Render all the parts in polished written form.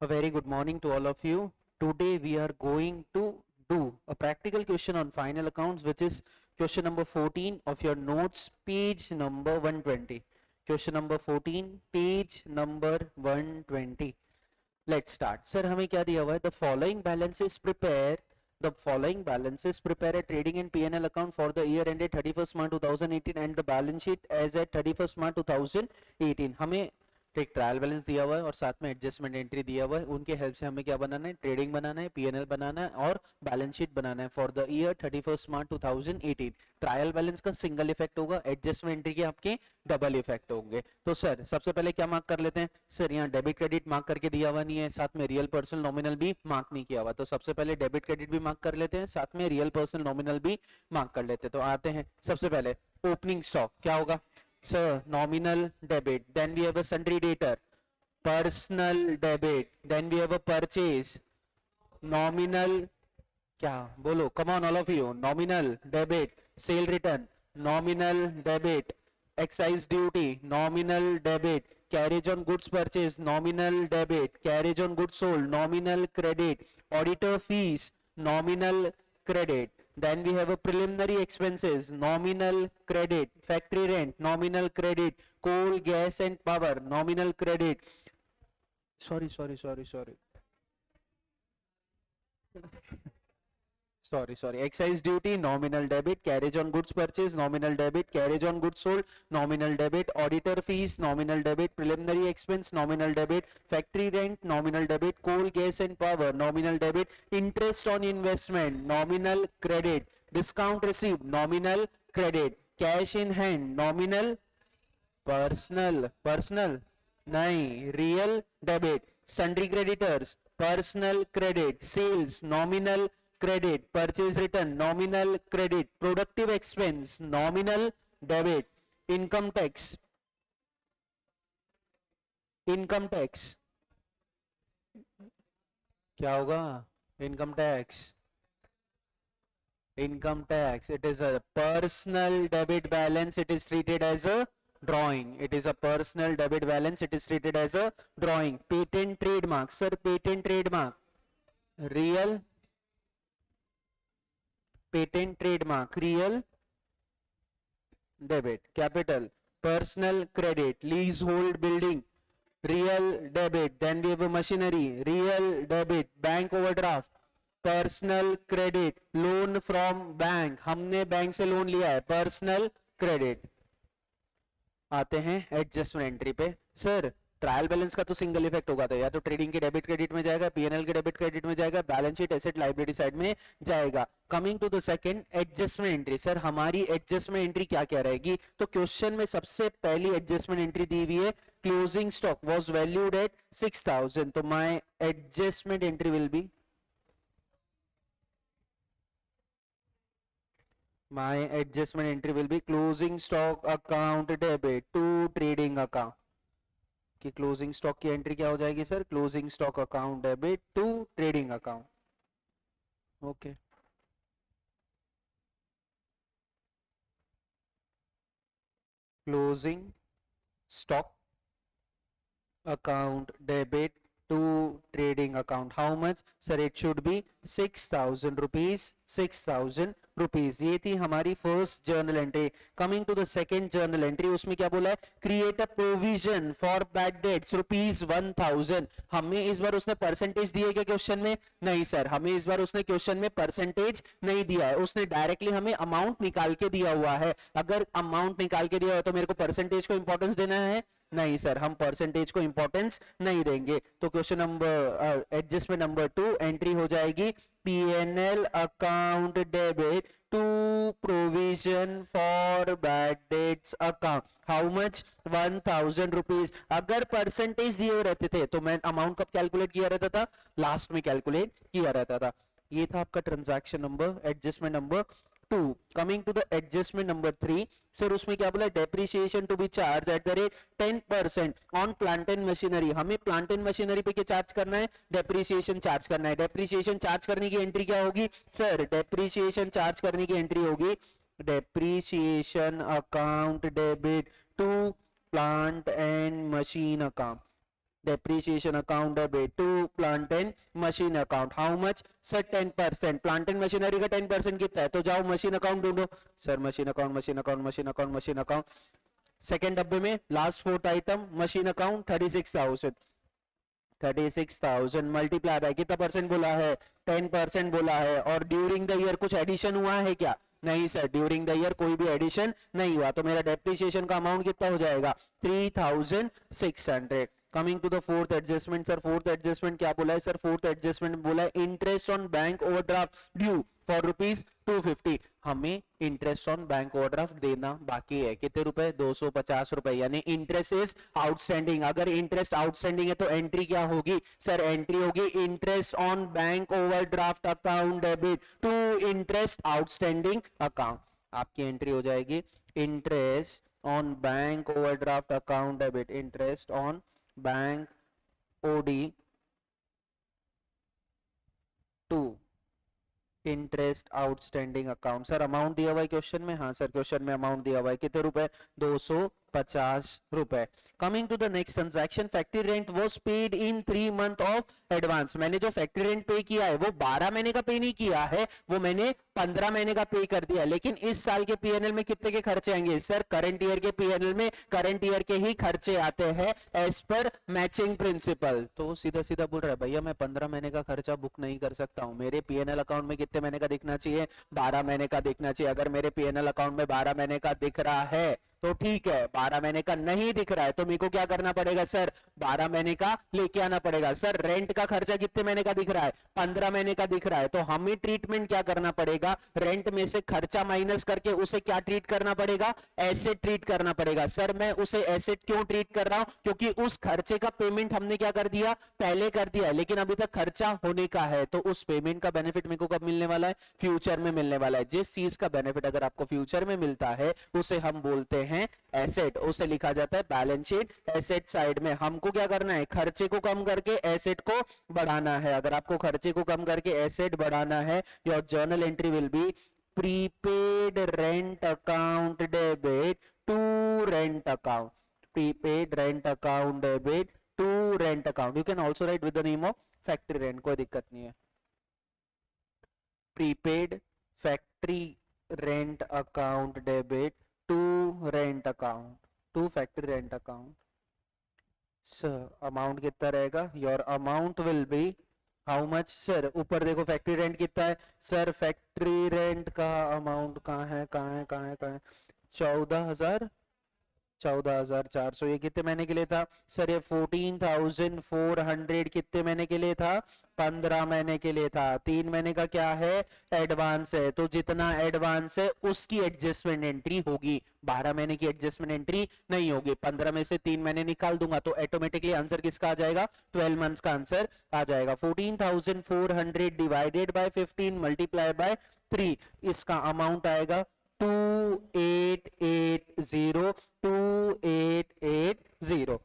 A very good morning to all of you. Today we are going to do a practical question on final accounts, which is question number 14 of your notes, page number 120. Question number 14, page number 120. Let's start. Sir, हमें क्या दिया हुआ है? The following balances prepare. The following balances prepare a trading and P&L account for the year ended 31st March 2018 and the balance sheet as at 31st March 2018. हमें एक trial balance दिया हुआ है और साथ में एडजस्टमेंट एंट्री दिया हुआ है. उनके हेल्प से हमें क्या बनाना है? ट्रेडिंग बनाना है, पीएनएल बनाना है और बैलेंस शीट बनाना है for the year 31st March 2018. Trial balance का सिंगल इफेक्ट होगा, एडजस्टमेंट एंट्री के आपके डबल इफेक्ट होंगे. तो सर सबसे पहले क्या मार्क कर लेते हैं? सर यहाँ डेबिट क्रेडिट मार्क करके दिया हुआ नहीं है, साथ में रियल पर्सन नॉमिनल भी मार्क नहीं किया हुआ. तो सबसे पहले डेबिट क्रेडिट भी मार्क कर लेते हैं, साथ में रियल पर्सन नॉमिनल भी मार्क कर लेते हैं. तो आते हैं सबसे पहले ओपनिंग स्टॉक क्या होगा? Sir nominal debit, then we have a sundry debtor, personal debit, then we have a purchase, nominal, क्या बोलो, come on all of you, nominal debit, sale return, nominal debit, excise duty, nominal debit, carriage on goods purchase, nominal debit, carriage on goods sold, nominal credit, auditor fees, nominal credit. Then we have a preliminary expenses, nominal credit, factory rent, nominal credit, coal, gas and power, nominal credit. Sorry. Excise duty, nominal debit, carriage on goods purchase, nominal debit, carriage on goods sold, nominal debit, auditor fees, nominal debit, preliminary expense, nominal debit, factory rent, nominal debit, coal, gas and power, nominal debit, interest on investment, nominal credit, discount received, nominal credit, cash in hand, nominal, personal, नहीं, real debit, sundry creditors, personal credit, sales, nominal credit, purchase return, nominal credit, productive expense, nominal debit, income tax, क्या होगा? income tax, it is a personal debit balance, it is treated as a drawing. It is a personal debit balance, it is treated as a drawing. Patent trademark, sir, patent trademark, real patent trademark, real debit. Capital, personal credit, leasehold building, real debit. Then we have a machinery, real debit. Bank overdraft, personal credit, loan from bank, हमने bank से loan लिया है, personal credit. आते हैं adjustment entry पे. Sir trial balance का तो single effect होगा, तो या तो ट्रेडिंग के डेबिट क्रेडिट में जाएगा, पीएनएल के डेबिट क्रेडिट में जाएगा, balance sheet asset liability side में जाएगा. Coming to the second adjustment entry. Sir हमारी एडजस्टमेंट एंट्री क्या क्या रहेगी? तो क्वेश्चन में सबसे पहली एडजस्टमेंट एंट्री दी हुई है, closing stock was valued at 6000. तो my adjustment entry will B, my adjustment entry will be closing stock account debit to trading account. कि closing stock की एंट्री क्या हो जाएगी sir? closing stock account debit to trading account. Okay closing stock account debit to trading account. How much? Sir it should be 6000 rupees. 6000 rupees. ये थी हमारी first journal entry. Coming to the second journal entry, उसमें क्या बोला है? Create a provision for bad debts rupees 1000. हमें इस बार उसने परसेंटेज दिए क्या क्वेश्चन में? नहीं सर, हमें इस बार उसने क्वेश्चन में परसेंटेज नहीं दिया है, उसने डायरेक्टली हमें अमाउंट निकाल के दिया हुआ है. अगर अमाउंट निकाल के दिया है तो मेरे को परसेंटेज को इंपॉर्टेंस देना है? नहीं सर, हम परसेंटेज को इंपॉर्टेंस नहीं देंगे. तो question number adjustment number 2 entry हो जाएगी P&L account debit to provision for bad debts account. How much? 1000 rupees. अगर परसेंटेज दिए रहते थे तो मैं अमाउंट कब कैलकुलेट किया रहता था? लास्ट में कैलकुलेट किया रहता था. ये था आपका transaction number, adjustment number 2. Coming to the adjustment number 3. Sir उसमें क्या बोला? Depreciation to be charged at the rate 10% on plant and machinery. हमें प्लांट एंड मशीनरी पे क्या चार्ज करना है? डेप्रिसिएशन चार्ज करना है. डेप्रिसिएशन चार्ज करने की एंट्री क्या होगी सर? डेप्रिसिएशन चार्ज करने की एंट्री होगी depreciation account debit to plant and machine account. depreciation account debit to plant and machine account, how much sir 10%, plant and machinery का 10% कितना है, तो जाओ मशीन अकाउंट ढूंढो sir, machine account machine account machine account machine account, second डब्बे में last fourth item machine account 36,000, 36,000 multiply by कितना percent बोला है, 10% बोला है, और ड्यूरिंग द ईयर कुछ एडिशन हुआ है क्या, नहीं सर, ड्यूरिंग द ईयर कोई भी एडिशन नहीं हुआ, तो मेरा डेप्रिसिएशन का अमाउंट कितना हो जाएगा 3,600। Coming to the fourth adjustment, sir fourth adjustment क्या बोला है, सर फोर्थ एडजस्टमेंट बोला है interest on bank overdraft due for ₹250, हमें इंटरेस्ट ऑन बैंक ओवरड्राफ्ट देना बाकी है, कितने रुपए 250 रुपए, यानी इंटरेस्ट इज आउटस्टैंडिंग। अगर इंटरेस्ट आउटस्टैंडिंग है तो एंट्री क्या होगी सर, एंट्री होगी interest on bank overdraft account debit to interest outstanding account, आपकी एंट्री हो जाएगी interest on bank overdraft account debit, interest on bank OD to interest outstanding account. Sir amount दिया हुआ है क्वेश्चन में, हाँ सर क्वेश्चन में अमाउंट दिया हुआ है, कितने रुपए 250 रुपए। Coming to the next transaction, factory rent was paid in 3 month of advance, मैंने जो फैक्ट्री रेंट पे किया है वो 12 महीने का पे नहीं किया है, वो मैंने 15 महीने का पे कर दिया, लेकिन इस साल के पीएनएल में कितने के खर्चे आएंगे सर, करंट ईयर के पीएनएल में करंट ईयर के ही खर्चे आते हैं एज पर मैचिंग प्रिंसिपल, तो सीधा सीधा बोल रहा है भैया मैं 15 महीने का खर्चा बुक नहीं कर सकता हूं, मेरे पीएनएल अकाउंट में कितने महीने का दिखना चाहिए, 12 महीने का दिखना चाहिए। अगर मेरे पीएनएल अकाउंट में 12 महीने का दिख रहा है तो ठीक है, 12 महीने का नहीं दिख रहा है तो मेरे को क्या करना पड़ेगा सर, 12 महीने का लेके आना पड़ेगा। सर रेंट का खर्चा कितने महीने का दिख रहा है, 15 महीने का दिख रहा है, तो हमें ट्रीटमेंट क्या करना पड़ेगा, रेंट में से खर्चा माइनस करके उसे क्या ट्रीट करना पड़ेगा, एसेट ट्रीट करना पड़ेगा। सर मैं उसे एसेट क्यों ट्रीट कर रहा हूं, क्योंकि उस खर्चे का पेमेंट हमने क्या कर दिया, पहले कर दिया है, लेकिन अभी तक खर्चा होने का है, तो उस पेमेंट का बेनिफिट मेरे को कब मिलने वाला है, फ्यूचर में मिलने वाला है। जिस चीज का बेनिफिट अगर आपको फ्यूचर में मिलता है उसे हम बोलते हैं एसेट, उसे लिखा जाता है बैलेंस शीट एसेट साइड में। हमको क्या करना है, खर्चे को कम करके एसेट को बढ़ाना है। अगर आपको खर्चे को कम करके एसेट बढ़ाना है, your journal entry will be prepaid rent account debit to rent account, prepaid rent account debit to rent account, you can also write with the name of factory rent, कोई दिक्कत नहीं है। Prepaid factory rent account debit to rent account, to factory rent account. Sir amount कितना रहेगा, your amount will be how much sir, ऊपर देखो factory rent कितना है सर, फैक्ट्री रेंट का अमाउंट कहाँ है, कहाँ है, कहाँ है, कहाँ है, 14,400, ये कितने महीने के लिए था सर, ये 14,400 कितने महीने के लिए था, 15 महीने के लिए था। 3 महीने का क्या है, एडवांस है, तो जितना एडवांस है उसकी एडजस्टमेंट एंट्री होगी, 12 महीने की एडजस्टमेंट एंट्री नहीं होगी। 15 में से 3 महीने निकाल दूंगा तो ऑटोमेटिकली आंसर किसका आ जाएगा, 12 मंथ्स का आंसर आ जाएगा। 14,400 डिवाइडेड बाय 15 मल्टीप्लाई बाय 3, इसका अमाउंट आएगा 2880,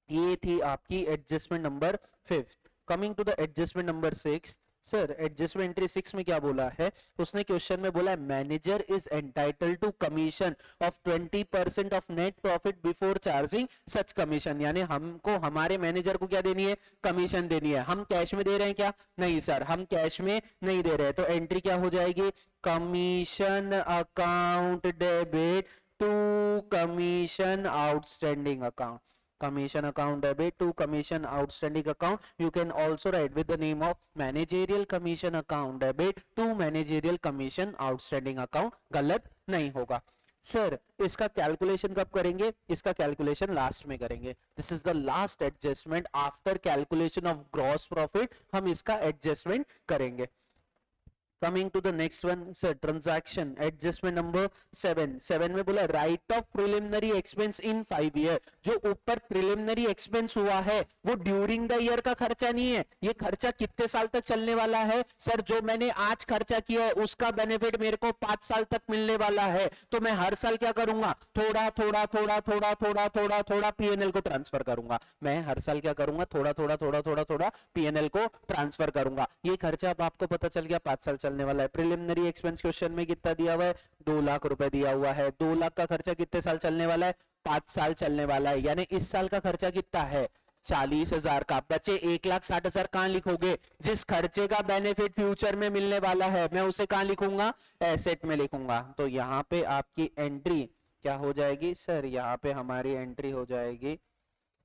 ये थी आपकी adjustment number 5। Coming to the adjustment number 6, sir adjustment entry 6 में क्या बोला है, उसने क्वेश्चन में बोला है manager is entitled to commission of 20% of net profit before charging such commission, यानी हमको हमारे मैनेजर को क्या देनी है, कमीशन देनी है। हम कैश में दे रहे हैं क्या, नहीं सर हम कैश में नहीं दे रहे हैं, तो एंट्री क्या हो जाएगी, commission account debit to commission outstanding account, commission account debit to commission outstanding account, you can also write with the name of managerial commission account debit to managerial commission outstanding account, गलत नहीं होगा। Sir इसका calculation कब करेंगे, इसका calculation last में करेंगे, this is the last adjustment after calculation of gross profit, हम इसका एडजस्टमेंट करेंगे। Coming to the next one, sir, transaction adjustment number 7 में बोला right of preliminary expense in 5 year, जो ऊपर प्रिलिमिनरी एक्सपेंस हुआ है वो ड्यूरिंग द ईयर का खर्चा नहीं है, ये खर्चा कितने साल तक चलने वाला है, सर जो मैंने आज खर्चा किया है उसका बेनिफिट मेरे को 5 साल तक मिलने वाला है, तो मैं हर साल क्या करूंगा, थोड़ा थोड़ा थोड़ा थोड़ा थोड़ा थोड़ा थोड़ा पीएनएल को ट्रांसफर करूंगा, मैं हर साल क्या करूंगा, थोड़ा थोड़ा थोड़ा थोड़ा थोड़ा पीएनएल को ट्रांसफर करूंगा। ये खर्चा अब आपको पता चल गया 5 साल चलने वाला है। प्रिलिमिनरी एक्सपेंस क्वेश्चन में कितना दिया हुआ है, 2 लाख रुपए दिया हुआ है, 2 लाख का खर्चा कितने साल चलने वाला है, 5 साल चलने वाला है, यानी इस साल का खर्चा कितना है 40,000 का, बचे 1,60,000 कहाँ लिखोगे? जिस खर्चे का बेनिफिट फ्यूचर में मिलने वाला है मैं उसे कहाँ लिखूंगा? एसेट में लिखूंगा। तो यहाँ पे आपकी एंट्री क्या हो जाएगी सर? यहाँ पे हमारी एंट्री हो जाएगी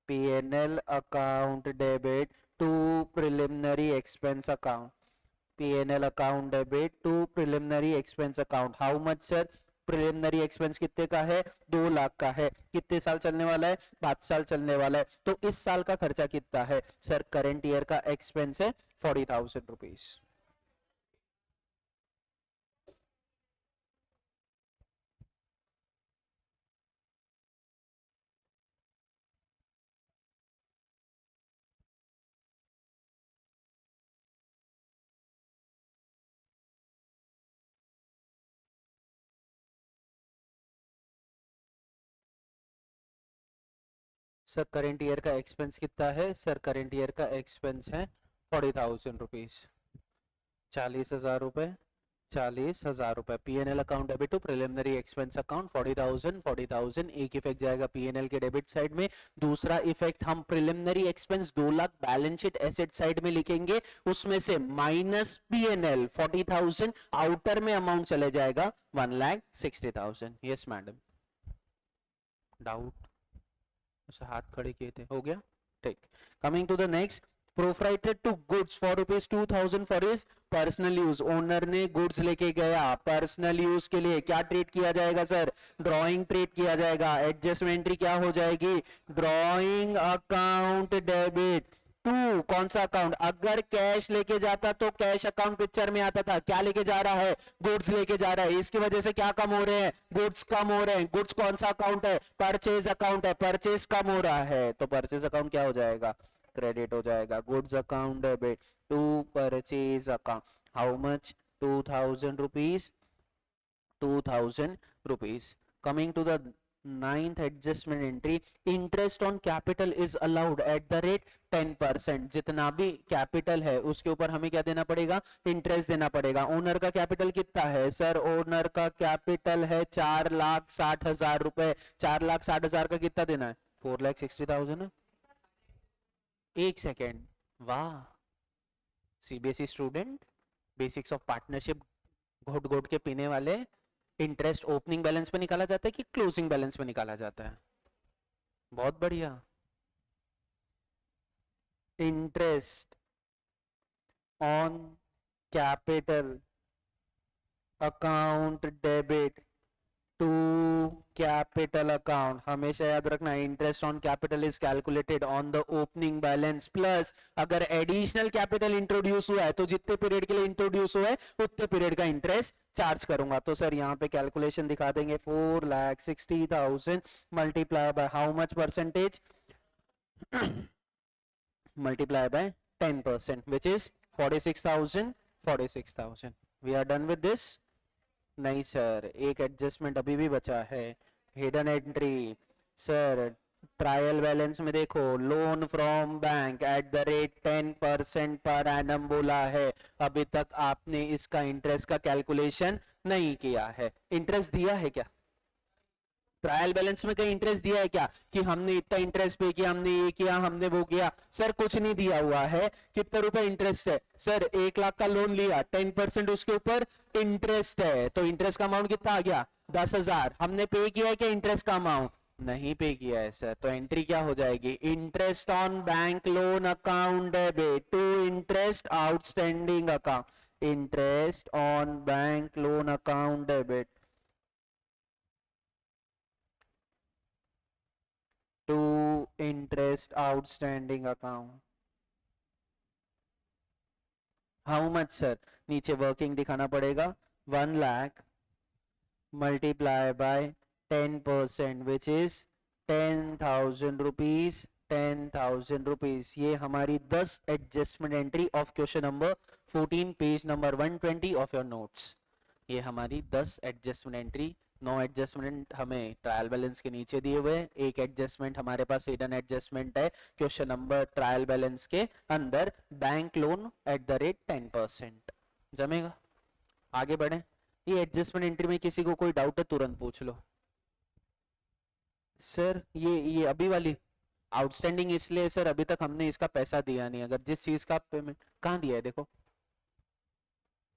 P&L account debit to preliminary expense account, P&L account debit to preliminary expense account. How much sir? Preliminary expense कितने का है? 2 लाख का है। कितने साल चलने वाला है? 5 साल चलने वाला है। तो इस साल का खर्चा कितना है सर? करंट ईयर का एक्सपेंस है 40,000 रुपीज। सर करंट ईयर का एक्सपेंस कितना है सर? करंट ईयर का एक्सपेंस है 40,000 रुपीज। 40,000 रुपए, 40,000 रुपए। P&L account debit to preliminary expense account 40,000, 40,000। एक इफेक्ट जाएगा P&L के डेबिट साइड में, दूसरा इफेक्ट हम preliminary expense 2 lakh balance sheet asset side में लिखेंगे, उसमें से माइनस P&L 40,000, आउटर में अमाउंट चले जाएगा 1,60,000। Yes madam, doubt? हाथ खड़े किए थे, हो गया ठीक। Coming to the next, proprietor to goods for ₹2,000 for his personal use. Owner ने गुड्स लेके गया पर्सनल यूज के लिए, क्या ट्रीट किया जाएगा सर? ड्रॉइंग ट्रीट किया जाएगा। एडजस्टमेंट एंट्री क्या हो जाएगी? ड्रॉइंग अकाउंट डेबिट टू कौन सा अकाउंट? अगर कैश लेके जाता तो कैश अकाउंट पिक्चर में आता था। क्या लेके जा रहा है? गुड्स लेके जा रहा है, इसकी वजह से क्या कम हो रहे हैं? गुड्स कम हो रहे हैं। गुड्स कौन सा अकाउंट है? परचेज अकाउंट है, परचेज कम हो रहा है, तो परचेज अकाउंट क्या हो जाएगा? क्रेडिट हो जाएगा। Goods account debit to purchase account, how much? 2,000 rupees, 2,000 rupees. Coming to the ninth adjustment entry, interest on capital is allowed at the rate 10%। जितना भी कैपिटल है उसके ऊपर हमें क्या देना पड़ेगा? इंटरेस्ट देना पड़ेगा। ओनर का कैपिटल कितना है सर? ओनर का कैपिटल है 4,60,000 रुपए। 4,60,000 का कितना देना है? 4,60,000। एक सेकेंड, वाह, CBSE student, basics of partnership घोट घोट के पीने वाले। इंटरेस्ट ओपनिंग बैलेंस पे निकाला जाता है कि क्लोजिंग बैलेंस पे निकाला जाता है? बहुत बढ़िया। Interest on capital account debit to capital account, हमेशा याद रखना interest on capital is calculated on the opening balance plus अगर एडिशनल कैपिटल इंट्रोड्यूस हुआ है तो जितने पीरियड के लिए इंट्रोड्यूस हुआ है उतने पीरियड का इंटरेस्ट चार्ज करूंगा। तो सर यहाँ पे कैलकुलेशन दिखा देंगे, 4,60,000 multiply by how much percentage? multiply by 10% which is 46,000, 46,000। we are done with this? नहीं सर, एक एडजस्टमेंट अभी भी बचा है, hidden entry. Sir trial balance में देखो, loan from bank at the rate 10% per annum बोला है, अभी तक आपने इसका इंटरेस्ट का कैलकुलेशन नहीं किया है। इंटरेस्ट दिया है क्या? ट्रायल बैलेंस में कहीं इंटरेस्ट दिया है क्या कि हमने इतना इंटरेस्ट पे किया, हमने ये किया, हमने वो किया? सर कुछ नहीं दिया हुआ है। कितने रुपए इंटरेस्ट है सर? 1 लाख का लोन लिया, 10% उसके ऊपर इंटरेस्ट है, तो इंटरेस्ट का अमाउंट कितना आ गया? 10,000। हमने पे किया है क्या इंटरेस्ट का अमाउंट? नहीं पे किया है सर, तो एंट्री क्या हो जाएगी? Interest on bank loan account debit to interest outstanding account. Interest on bank loan account debit to interest outstanding account, how much sir? नीचे वर्किंग दिखाना पड़ेगा, 1 lakh multiply by 10% which is 10,000 rupees, 10,000 rupees. ये हमारी 10 adjustment entry of question number 14 page number 120 of your notes. ये हमारी 10 adjustment entry. 9 adjustment हमें trial balance के नीचे दिए हुए, एक एडजस्टमेंट हमारे पास हिडन एडजस्टमेंट है क्वेश्चन नंबर ट्रायल बैलेंस के अंदर, bank loan eight the rate 10%। जमेगा? आगे बढ़े। ये एडजस्टमेंट एंट्री में किसी को कोई डाउट है तुरंत पूछ लो। सर ये अभी वाली आउटस्टैंडिंग इसलिए सर अभी तक हमने इसका पैसा दिया नहीं, अगर जिस चीज का पेमेंट कहाँ दिया है देखो,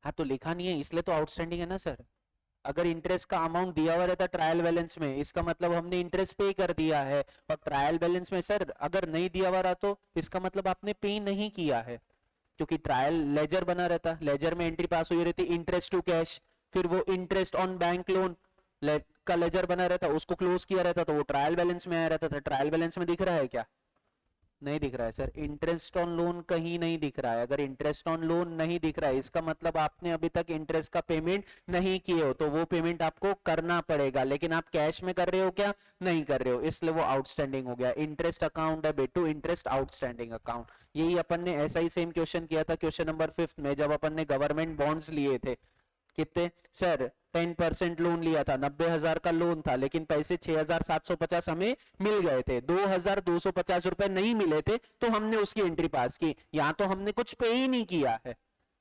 हाँ तो लिखा नहीं है इसलिए तो आउटस्टैंडिंग है ना सर। अगर इंटरेस्ट का अमाउंट दिया हुआ रहता ट्रायल बैलेंस में, इसका मतलब हमने इंटरेस्ट पे कर दिया है, और ट्रायल बैलेंस में सर अगर नहीं दिया हुआ रहा तो इसका मतलब आपने पे नहीं किया है, क्योंकि ट्रायल लेजर बना रहता, लेजर में एंट्री पास हुई रहती इंटरेस्ट टू कैश, फिर वो इंटरेस्ट ऑन बैंक लोन का लेजर बना रहता, उसको क्लोज किया रहता तो वो ट्रायल बैलेंस में आया रहता था। ट्रायल बैलेंस में दिख रहा है क्या? नहीं दिख रहा है सर। इंटरेस्ट ऑन लोन कहीं नहीं दिख रहा है, अगर इंटरेस्ट ऑन लोन नहीं दिख रहा है इसका मतलब आपने अभी तक इंटरेस्ट का पेमेंट नहीं किए हो, तो वो पेमेंट आपको करना पड़ेगा, लेकिन आप कैश में कर रहे हो क्या? नहीं कर रहे हो, इसलिए वो आउटस्टैंडिंग हो गया। Interest account debit to interest outstanding account. यही अपन ने ऐसा ही सेम क्वेश्चन किया था क्वेश्चन नंबर 5 में, जब अपन ने गवर्नमेंट बॉन्ड्स लिए थे। कितने सर? 10% लोन लिया था, 90,000 का लोन था, लेकिन पैसे 6,750 हमें मिल गए थे, 2,250 रुपए नहीं मिले थे, तो हमने उसकी एंट्री पास की। यहाँ तो हमने कुछ पे ही नहीं किया है,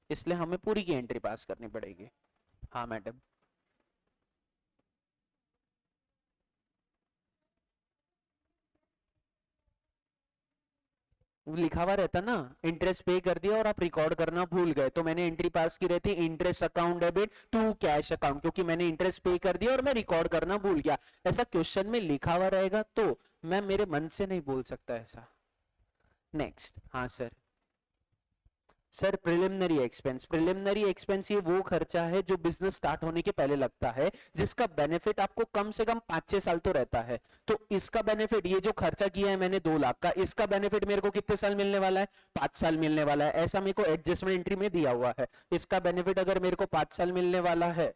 इसलिए हमें पूरी की एंट्री पास करनी पड़ेगी। हाँ मैडम, लिखा हुआ रहता ना, इंटरेस्ट पे कर दिया और आप रिकॉर्ड करना भूल गए, तो मैंने एंट्री पास की रहती interest account debit to cash account, क्योंकि मैंने इंटरेस्ट पे कर दिया और मैं रिकॉर्ड करना भूल गया। ऐसा क्वेश्चन में लिखा हुआ रहेगा तो मैं मेरे मन से नहीं बोल सकता ऐसा। नेक्स्ट, हाँ सर। Sir preliminary expense, preliminary expense ये वो खर्चा है जो बिजनेस स्टार्ट होने के पहले लगता है, जिसका बेनिफिट आपको कम से कम 5-6 साल तो रहता है। तो इसका बेनिफिट, ये जो खर्चा किया है मैंने 2 लाख का, इसका बेनिफिट मेरे को कितने साल मिलने वाला है? 5 साल मिलने वाला है, ऐसा मेरे को एडजस्टमेंट एंट्री में दिया हुआ है। इसका बेनिफिट अगर मेरे को 5 साल मिलने वाला है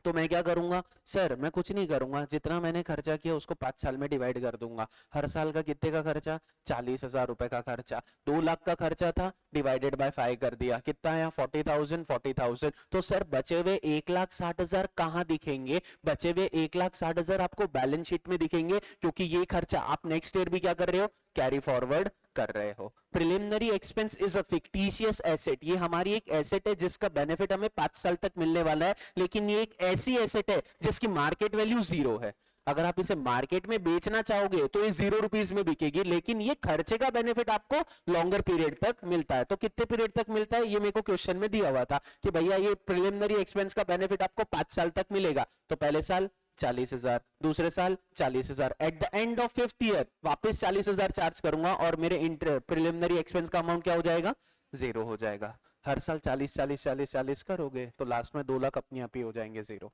तो मैं क्या करूंगा सर? मैं कुछ नहीं करूंगा, जितना मैंने खर्चा किया उसको 5 साल में डिवाइड कर दूंगा। हर साल का कितने का खर्चा? 40,000 रुपए का खर्चा। 2 लाख का खर्चा था, डिवाइडेड बाय 5 कर दिया, कितना आया? 40,000, 40,000। तो सर बचे हुए 1,60,000 कहाँ दिखेंगे? बचे हुए 1,60,000 आपको बैलेंस शीट में दिखेंगे, क्योंकि ये खर्चा आप नेक्स्ट ईयर भी क्या कर रहे हो? कैरी फॉरवर्ड कर रहे हो। Preliminary expense is a fictitious asset, ये हमारी एक एसेट है जिसका बेनिफिट हमें 5 साल तक मिलने वाला है, लेकिन ये एक ऐसी एसेट है जिसकी मार्केट वैल्यू 0 है। अगर आप इसे मार्केट में बेचना चाहोगे तो ये 0 रुपीज में बिकेगी, लेकिन ये खर्चे का बेनिफिट आपको लॉन्गर पीरियड तक मिलता है। तो कितने पीरियड तक मिलता है ये मेरे को क्वेश्चन में दिया हुआ था कि भैया ये प्रिलिमिनरी एक्सपेंस का बेनिफिट आपको 5 साल तक मिलेगा। तो पहले साल 40,000, दूसरे साल 40,000, at the end of 5th year वापस 40,000 चार्ज करूंगा और मेरे प्रिलिमिनरी एक्सपेंस का अमाउंट क्या हो जाएगा? 0 हो जाएगा। हर साल 40 40 40 40 करोगे तो लास्ट में 2 लाख अपने आप ही हो जाएंगे 0।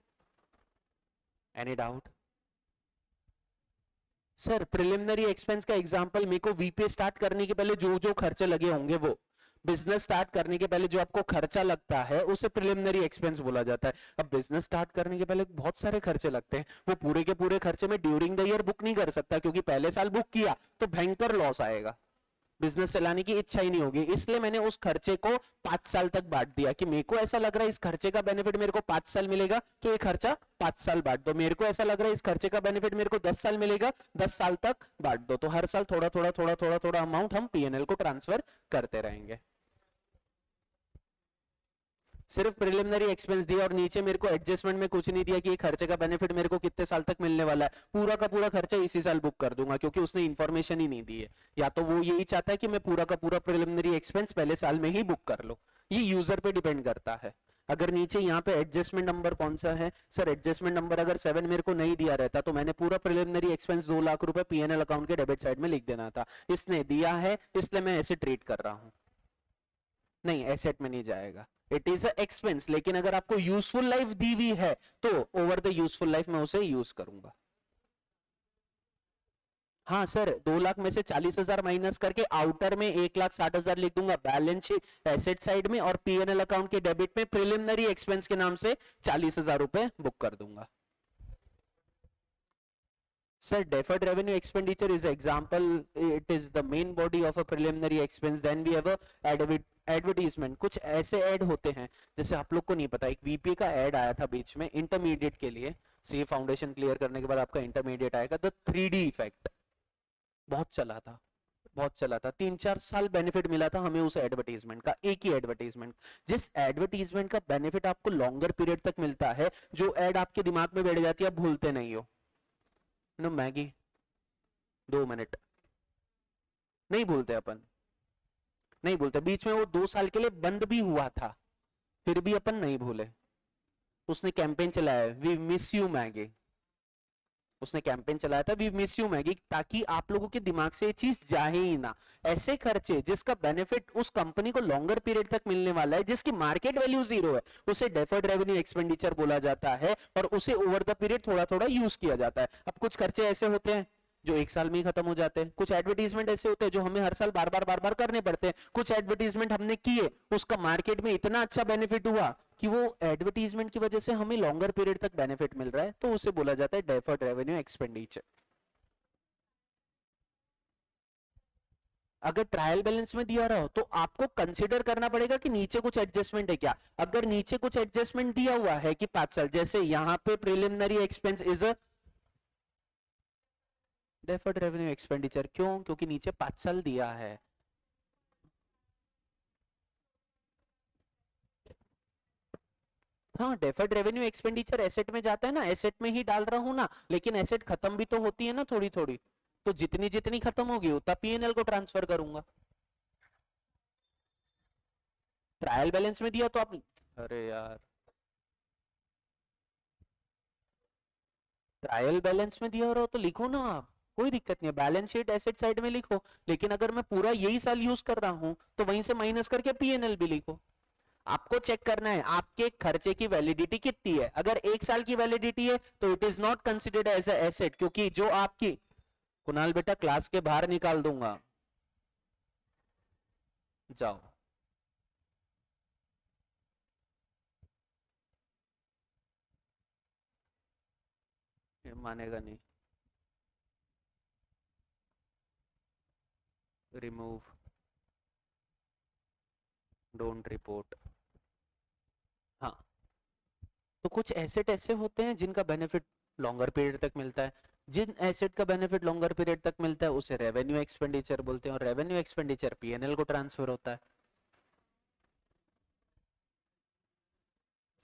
Any doubt? Sir preliminary expense का एग्जांपल मेरे को वीपीए स्टार्ट करने के पहले जो जो खर्चे लगे होंगे, वो बिजनेस स्टार्ट करने के पहले जो आपको खर्चा लगता है उसे प्रिलिमिनरी एक्सपेंस बोला जाता है। अब बिजनेस स्टार्ट करने के पहले बहुत सारे खर्चे लगते हैं, वो पूरे के पूरे खर्चे में ड्यूरिंग द ईयर बुक नहीं कर सकता, क्योंकि पहले साल बुक किया तो भयंकर लॉस आएगा, बिजनेस चलाने की इच्छा ही नहीं होगी। इसलिए मैंने उस खर्चे को 5 साल तक बांट दिया कि मेरे को ऐसा लग रहा है इस खर्चे का बेनिफिट मेरे को 5 साल मिलेगा, तो ये खर्चा 5 साल बांट दो। मेरे को ऐसा लग रहा है इस खर्चे का बेनिफिट मेरे को 10 साल मिलेगा, 10 साल तक बांट दो। तो हर साल थोड़ा थोड़ा थोड़ा थोड़ा थोड़ा अमाउंट हम पीएनएल को ट्रांसफर करते रहेंगे। सिर्फ प्रिलिमिनरी एक्सपेंस दिया और नीचे मेरे को एडजस्टमेंट में कुछ नहीं दिया कि ये खर्चे का बेनिफिट मेरे को कितने साल तक मिलने वाला है। पूरा का पूरा खर्चा इसी साल बुक कर दूंगा, क्योंकि उसने इंफॉर्मेशन ही नहीं दी है। या तो वो यही चाहता है कि मैं पूरा का पूरा प्रिलिमिनरी एक्सपेंस पहले साल में ही बुक कर लो, ये यूजर पे डिपेंड करता है। अगर नीचे यहाँ पे एडजस्टमेंट नंबर कौन सा है सर? एडजस्टमेंट नंबर अगर 7 मेरे को नहीं दिया रहता तो मैंने पूरा प्रिलिमिनरी एक्सपेंस 2 लाख रुपए पीएनएल अकाउंट के डेबिट साइड में लिख देना था। इसने दिया है इसलिए मैं ऐसे ट्रीट कर रहा हूं। नहीं, एसेट में नहीं जाएगा, इट इज अ एक्सपेंस, लेकिन अगर आपको यूजफुल लाइफ दी हुई है तो ओवर द यूजफुल लाइफ में उसे यूज करूंगा। हाँ सर, 2 लाख में से 40,000 माइनस करके आउटर में 1,60,000 लिख दूंगा बैलेंस शीट एसेट साइड में, और पीएनएल अकाउंट के डेबिट में प्रिलिमिनरी एक्सपेंस के नाम से 40,000 रुपए बुक कर दूंगा। Sir, deferred revenue expenditure is example. It is the main body of a preliminary expense. Then we have a advertisement. कुछ ऐसे ऐड होते हैं जैसे आप लोग को नहीं पता, एक वीपीए का ऐड आया था बीच में इंटरमीडिएट के लिए। सी फाउंडेशन क्लियर करने के बाद आपका इंटरमीडिएट आएगा, द 3D इफेक्ट बहुत चला था, बहुत चला था, 3-4 साल बेनिफिट मिला था हमें उस एडवर्टीजमेंट का, एक ही एडवर्टीजमेंट। जिस एडवर्टीजमेंट का बेनिफिट आपको लॉन्गर पीरियड तक मिलता है, जो एड आपके दिमाग में बैठ जाती है, आप भूलते नहीं हो। No Maggi, 2 minute. नहीं भूलते अपन, नहीं भूलते। बीच में वो 2 साल के लिए बंद भी हुआ था, फिर भी अपन नहीं भूले। उसने कैंपेन चलाया, वी मिस यू मैगी, उसने कैंपेन चलाया था वी मिस यू मैगी, ताकि आप लोगों के दिमाग से ये चीज जाए ही ना। ऐसे खर्चे जिसका बेनिफिट उस कंपनी को लॉन्गर पीरियड तक मिलने वाला है, जिसकी मार्केट वैल्यू जीरो है, उसे डेफर्ड रेवेन्यू एक्सपेंडिचर बोला जाता है, और उसे ओवर द पीरियड थोड़ा थोड़ा यूज किया जाता है। अब कुछ खर्चे ऐसे होते हैं जो 1 साल में ही खत्म हो जाते हैं, कुछ एडवर्टीजमेंट ऐसे होते हैं जो हमें हर साल बार बार करने पड़ते हैं, कुछ एडवर्टीजमेंट हमने किए, उसका मार्केट में इतना अच्छा बेनिफिट हुआ कि वो एडवर्टीजमेंट की वजह से हमें लॉन्गर पीरियड तक बेनिफिट मिल रहा है, तो उसे बोला जाता है डेफर्ड रेवेन्यू एक्सपेंडिचर। अगर ट्रायल बैलेंस में दिया रहा हो तो आपको कंसीडर करना पड़ेगा कि नीचे कुछ एडजस्टमेंट है क्या। अगर नीचे कुछ एडजस्टमेंट दिया हुआ है कि 5 साल, जैसे यहां पे preliminary expense is a deferred revenue expenditure, क्यों? क्योंकि नीचे 5 साल दिया है। हाँ, डेफर्ड रेवेन्यू एक्सपेंडिचर एसेट में जाता है ना, एसेट में ही डाल रहा हूं ना, लेकिन एसेट खत्म भी तो होती है ना थोड़ी थोड़ी, तो जितनी जितनी खत्म होगी उतना पीएनएल को ट्रांसफर करूंगा। ट्रायल बैलेंस में दिया तो आप, अरे यार, ट्रायल बैलेंस में दिया रहो तो लिखो ना आप, कोई दिक्कत नहीं है, बैलेंस शीट एसेट साइड में लिखो। लेकिन अगर मैं पूरा यही साल यूज कर रहा हूं तो वहीं से माइनस करके पीएनएल भी लिखो। आपको चेक करना है आपके खर्चे की वैलिडिटी कितनी है। अगर 1 साल की वैलिडिटी है तो it is not considered as a asset, क्योंकि जो आपकी, कुणाल बेटा क्लास के बाहर निकाल दूंगा, जाओ। ये मानेगा नहीं, रिमूव, डोंट रिपोर्ट। हाँ, तो कुछ एसेट ऐसे होते हैं जिनका बेनिफिट लॉन्गर पीरियड तक मिलता है। जिन एसेट का बेनिफिट लॉन्गर पीरियड तक मिलता है उसे रेवेन्यू एक्सपेंडिचर बोलते हैं, और रेवेन्यू एक्सपेंडिचर पीएनएल को ट्रांसफर होता है।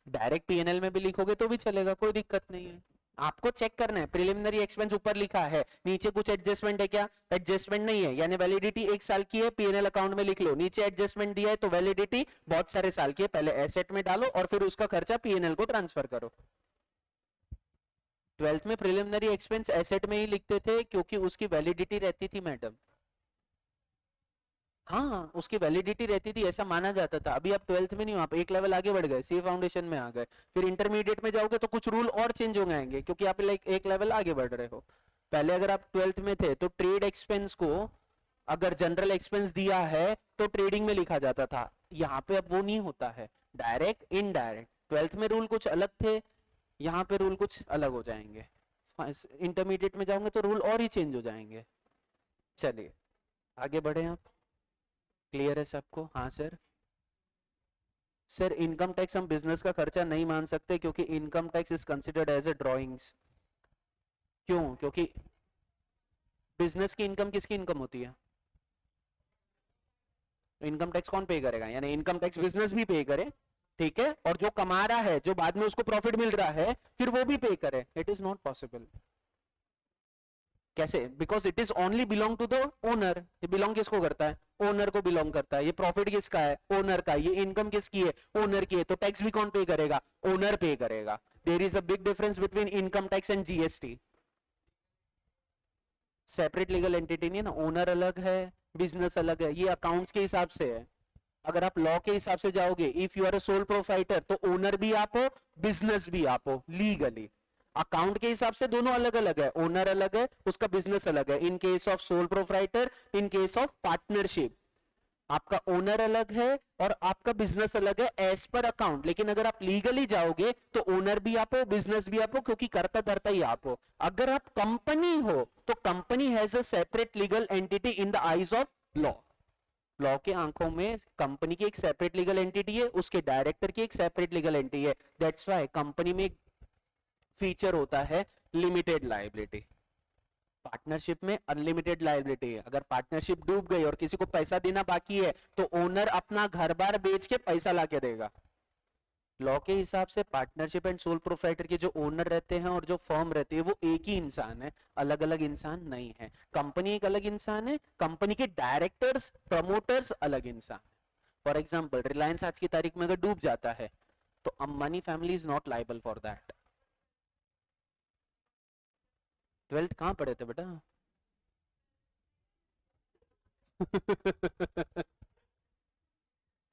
डायरेक्ट पीएनएल में भी लिखोगे तो भी चलेगा, कोई दिक्कत नहीं है। आपको चेक करना है प्रिलिमिनरी एक्सपेंस ऊपर लिखा है, नीचे कुछ एडजस्टमेंट है क्या? एडजस्टमेंट नहीं है, यानी वैलिडिटी 1 साल की है, पीएनएल अकाउंट में लिख लो। नीचे एडजस्टमेंट दिया है तो वैलिडिटी बहुत सारे साल की है, पहले एसेट में डालो और फिर उसका खर्चा पीएनएल को ट्रांसफर करो। 12th में प्रिलिमिनरी एक्सपेंस एसेट में ही लिखते थे क्योंकि उसकी वैलिडिटी रहती थी मैडम। हाँ, उसकी वैलिडिटी रहती थी, ऐसा माना जाता था। अभी आप 12th में नहीं हो, आप एक लेवल आगे बढ़ गए, सी फाउंडेशन में आ गए, फिर इंटरमीडिएट में जाओगे तो कुछ रूल और चेंज हो जाएंगे क्योंकि आप लाइक एक लेवल आगे बढ़ रहे हो। पहले अगर आप 12th में थे तो ट्रेड एक्सपेंस को अगर जनरल एक्सपेंस दिया है तो ट्रेडिंग में लिखा जाता था, यहाँ पे अब वो नहीं होता है, डायरेक्ट इनडायरेक्ट। 12th में रूल कुछ अलग थे, यहाँ पे रूल कुछ अलग हो जाएंगे। इंटरमीडिएट में जाओगे तो रूल और ही चेंज हो जाएंगे। चलिए आगे बढ़े आप, क्लियर है सबको? हाँ सर। सर इनकम टैक्स हम बिजनेस का खर्चा नहीं मान सकते क्योंकि income tax is considered as a drawings. क्यों? क्योंकि बिजनेस की इनकम किसकी इनकम होती है? इनकम टैक्स कौन पे करेगा? यानी इनकम टैक्स बिजनेस भी पे करे, ठीक है, और जो कमा रहा है, जो बाद में उसको प्रॉफिट मिल रहा है, फिर वो भी पे करे। It is not possible. कैसे? Because it is only belong to the owner. ये बिलोंग किसको करता है? ओनर को बिलोंग करता है। ये प्रॉफिट किसका है? ओनर का। ये इनकम किसकी है? ओनर की है। तो टैक्स भी कौन पे करेगा? ओनर पे करेगा। There is a big difference between income tax and GST. Separate legal entity नहीं है ना, ओनर अलग है, बिजनेस अलग है, ये अकाउंट्स के हिसाब से है। अगर आप लॉ के हिसाब से जाओगे, if you are a sole proprietor तो ओनर भी आप हो, बिजनेस भी आप हो लीगली। अकाउंट के हिसाब से दोनों अलग अलग है, ओनर अलग है, उसका बिजनेस अलग है। In case of sole proprietor, in case of partnership, आपका ओनर अलग है और आपका बिजनेस अलग है एज पर अकाउंट। लेकिन अगर आप लीगली जाओगे तो ओनर भी आप हो, बिजनेस भी आप हो, क्योंकि करता धरता ही आप हो। अगर आप कंपनी हो तो company has a separate legal entity in the eyes of law. Law के आंखों में कंपनी की एक सेपरेट लीगल एंटिटी है, उसके डायरेक्टर की एक सेपरेट लीगल एंटिटी है। दैट्स व्हाई कंपनी में एक फीचर होता है लिमिटेड लायबिलिटी। पार्टनरशिप में अनलिमिटेड लायबिलिटी है। अगर पार्टनरशिप डूब गई और किसी को पैसा देना बाकी है तो ओनर अपना घर बार बेच के पैसा लाके देगा। लॉ के हिसाब से पार्टनरशिप एंड सोल प्रोप्राइटर के जो ओनर रहते हैं और जो फर्म रहती है वो एक ही इंसान है, अलग अलग इंसान नहीं है। कंपनी एक अलग इंसान है, कंपनी के डायरेक्टर्स प्रमोटर्स अलग इंसान है। फॉर एग्जाम्पल रिलायंस आज की तारीख में अगर डूब जाता है तो Ambani family is not liable for that. 12th कहां पढ़े थे बेटा?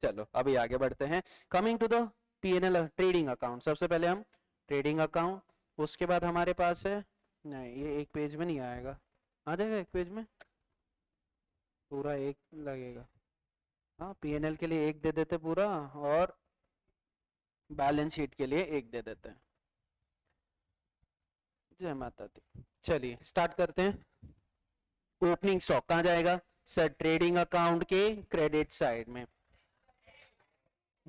चलो अभी आगे बढ़ते हैं। Coming to the PNL trading account, सबसे पहले हम ट्रेडिंग अकाउंट, उसके बाद हमारे पास है, नहीं ये एक पेज में नहीं आएगा, आ जाएगा एक पेज में, पूरा एक लगेगा। हाँ पीएनएल के लिए एक दे देते पूरा, और बैलेंस शीट के लिए एक दे देते हैं। जय माता दी। चलिए स्टार्ट करते हैं। ओपनिंग स्टॉक कहाँ जाएगा सर? ट्रेडिंग अकाउंट के क्रेडिट साइड में।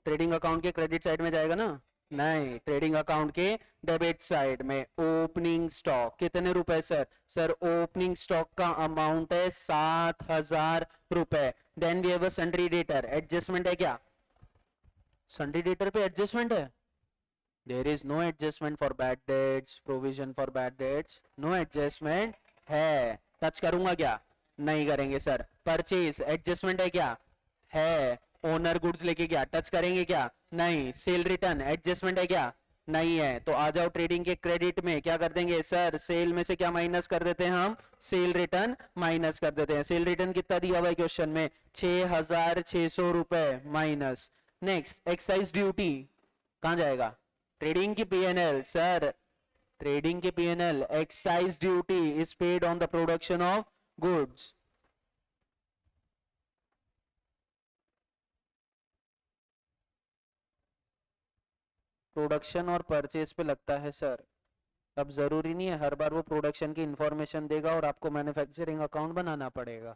ट्रेडिंग अकाउंट के क्रेडिट साइड में जाएगा ना? नहीं, ट्रेडिंग अकाउंट के डेबिट साइड में। ओपनिंग स्टॉक कितने रुपए सर? सर ओपनिंग स्टॉक का अमाउंट है 7,000 रुपए। Then we have a sundry debtor, adjustment है क्या? सन्ड्री डेटर पे एडजस्टमेंट है? There is no adjustment for bad debts, provision for bad debts, no adjustment है। टच करूंगा क्या? नहीं करेंगे सर। परचेज एडजस्टमेंट है क्या? है। ओनर गुड्स लेके क्या टच करेंगे क्या? नहीं। सेल रिटर्न एडजस्टमेंट है क्या? नहीं है। तो आ जाओ ट्रेडिंग के क्रेडिट में, क्या कर देंगे सर? सेल में से क्या माइनस कर देते हैं हम? सेल रिटर्न माइनस कर देते हैं। सेल रिटर्न कितना दिया हुआ है क्वेश्चन में? 6,600 रुपए माइनस। नेक्स्ट एक्साइज ड्यूटी कहां जाएगा? ट्रेडिंग की पीएनएल सर, ट्रेडिंग की PNL. Excise duty is paid on the production of goods. Production और परचेज पे लगता है सर। अब जरूरी नहीं है हर बार वो प्रोडक्शन की इंफॉर्मेशन देगा और आपको मैन्युफैक्चरिंग अकाउंट बनाना पड़ेगा।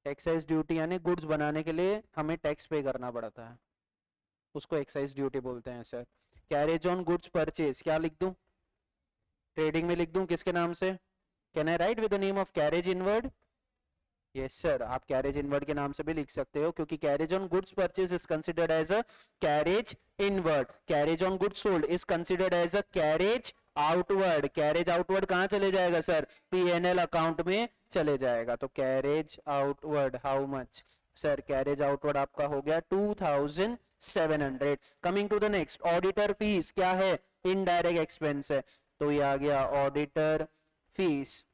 एक्साइज ड्यूटी यानी गुड्स बनाने के लिए हमें टैक्स पे करना पड़ता है, उसको एक्साइज ड्यूटी बोलते हैं sir. Carriage on goods purchase क्या लिख दूं? ट्रेडिंग में लिख दूं किसके नाम से? Can I write with the name of carriage inward? Yes sir, आप कैरेज इनवर्ड के नाम से भी लिख सकते हो, क्योंकि carriage on goods purchase is considered as a carriage inward. Carriage on goods sold is considered as a carriage outward. Carriage outward कहां चले जाएगा सर? पीएनएल अकाउंट में चले जाएगा। तो carriage outward how much sir? Carriage outward आपका हो गया 2,700। Coming to the next, auditor fees क्या है? इनडायरेक्ट एक्सपेंस है, तो ये आ गया ऑडिटर फीस।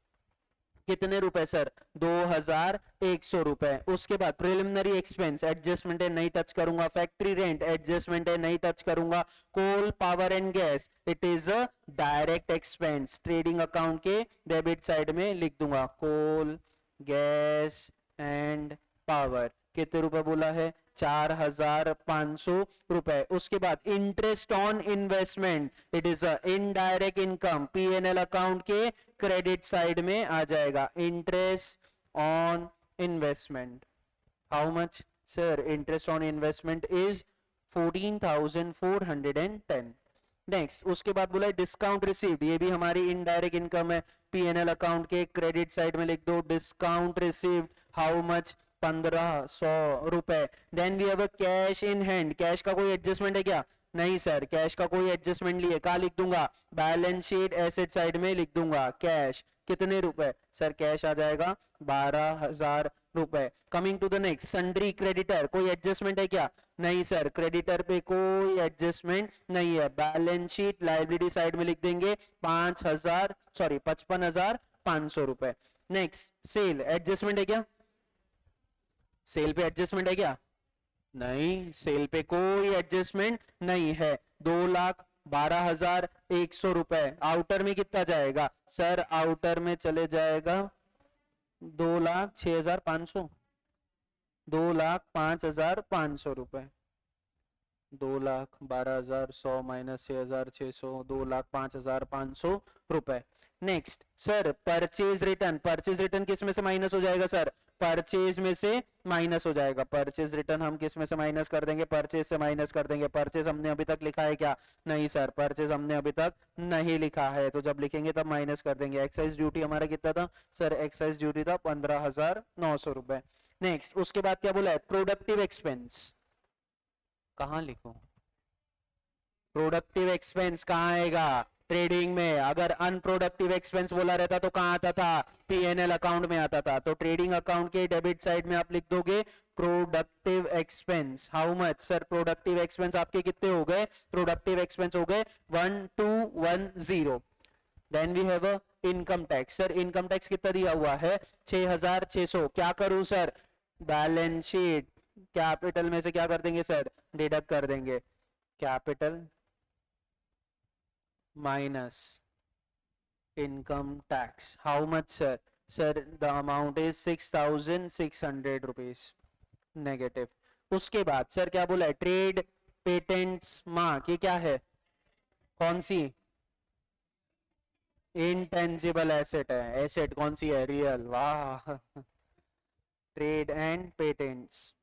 कितने रुपए सर? 2,100 रुपए। उसके बाद प्रिलिमिनरी एक्सपेंस एडजस्टमेंट है, नहीं टच करूंगा। फैक्ट्री रेंट एडजस्टमेंट है, नहीं टच करूंगा। Coal power and gas it is a direct expense, trading account के डेबिट साइड में लिख दूंगा। कोल गैस एंड पावर कितने रुपए बोला है? 4,500 रुपए। उसके बाद interest on investment it is a indirect income, PNL account के क्रेडिट साइड में आ जाएगा। Interest on investment how much sir? Interest on investment is 14,410। Next उसके बाद बोला डिस्काउंट रिसीव्ड, ये भी हमारी इनडायरेक्ट इनकम है, पीएनएल अकाउंट के क्रेडिट साइड में लिख दो डिस्काउंट रिसीव्ड हाउ मच? 1,500 रुपए। Then we have a cash in hand, cash का कोई एडजस्टमेंट है क्या? नहीं सर, कैश का कोई एडजस्टमेंट नहीं है। कहां लिख दूंगा? बैलेंस शीट एसेट साइड में लिख दूंगा कैश। कितने रुपए सर? कैश आ जाएगा 12,000 रुपए। Coming to the next, sundry creditor कोई एडजस्टमेंट है क्या? नहीं सर, क्रेडिटर पे कोई एडजस्टमेंट नहीं है। बैलेंस शीट लाइबिलिटी साइड में लिख देंगे 55,500 रुपए। नेक्स्ट सेल एडजस्टमेंट है क्या? सेल पे एडजस्टमेंट है क्या? नहीं, सेल पे कोई एडजस्टमेंट नहीं है। 2,12,100 रुपए। आउटर में कितना जाएगा सर? आउटर में चले जाएगा 2,06,500, 2,05,500 रुपए। 2,12,100 माइनस 6,600, 2,05,500 रुपए। Next sir purchase return, purchase return किस में से माइनस हो जाएगा सर? परचेज में से माइनस हो जाएगा। परचेज रिटर्न हम किस में से माइनस कर देंगे? परचेज से माइनस कर देंगे। परचेज हमने अभी तक लिखा है क्या? नहीं सर, परचेज हमने अभी तक नहीं लिखा है, तो जब लिखेंगे तब माइनस कर देंगे। एक्साइज ड्यूटी हमारा कितना था सर? एक्साइज ड्यूटी था 15,900 रुपए। नेक्स्ट उसके बाद क्या बोला है? प्रोडक्टिव एक्सपेंस कहां लिखूं? प्रोडक्टिव एक्सपेंस कहाँ आएगा? ट्रेडिंग में। अगर अनप्रोडक्टिव एक्सपेंस बोला रहता तो कहाँ आता था? पीएनएल अकाउंट में आता था। तो ट्रेडिंग अकाउंट के डेबिट साइड में आप लिख दोगे productive expense. How much sir? Productive expense आपके कितने हो गए? प्रोडक्टिव एक्सपेंस हो गए 1210। Then we have a income tax. Sir income tax कितना दिया हुआ है? 6600। क्या करूं सर? बैलेंस शीट कैपिटल में से क्या कर देंगे सर? डिडक्ट कर देंगे। Capital minus income tax. How much sir? Sir the amount is 6600 rupees negative. उसके बाद सर क्या बोला है? ट्रेड पेटेंट्स मार्क, ये क्या है? कौन सी? इनटेंजिबल एसेट है। एसेट कौन सी है? रियल। वाह। Trade and patents.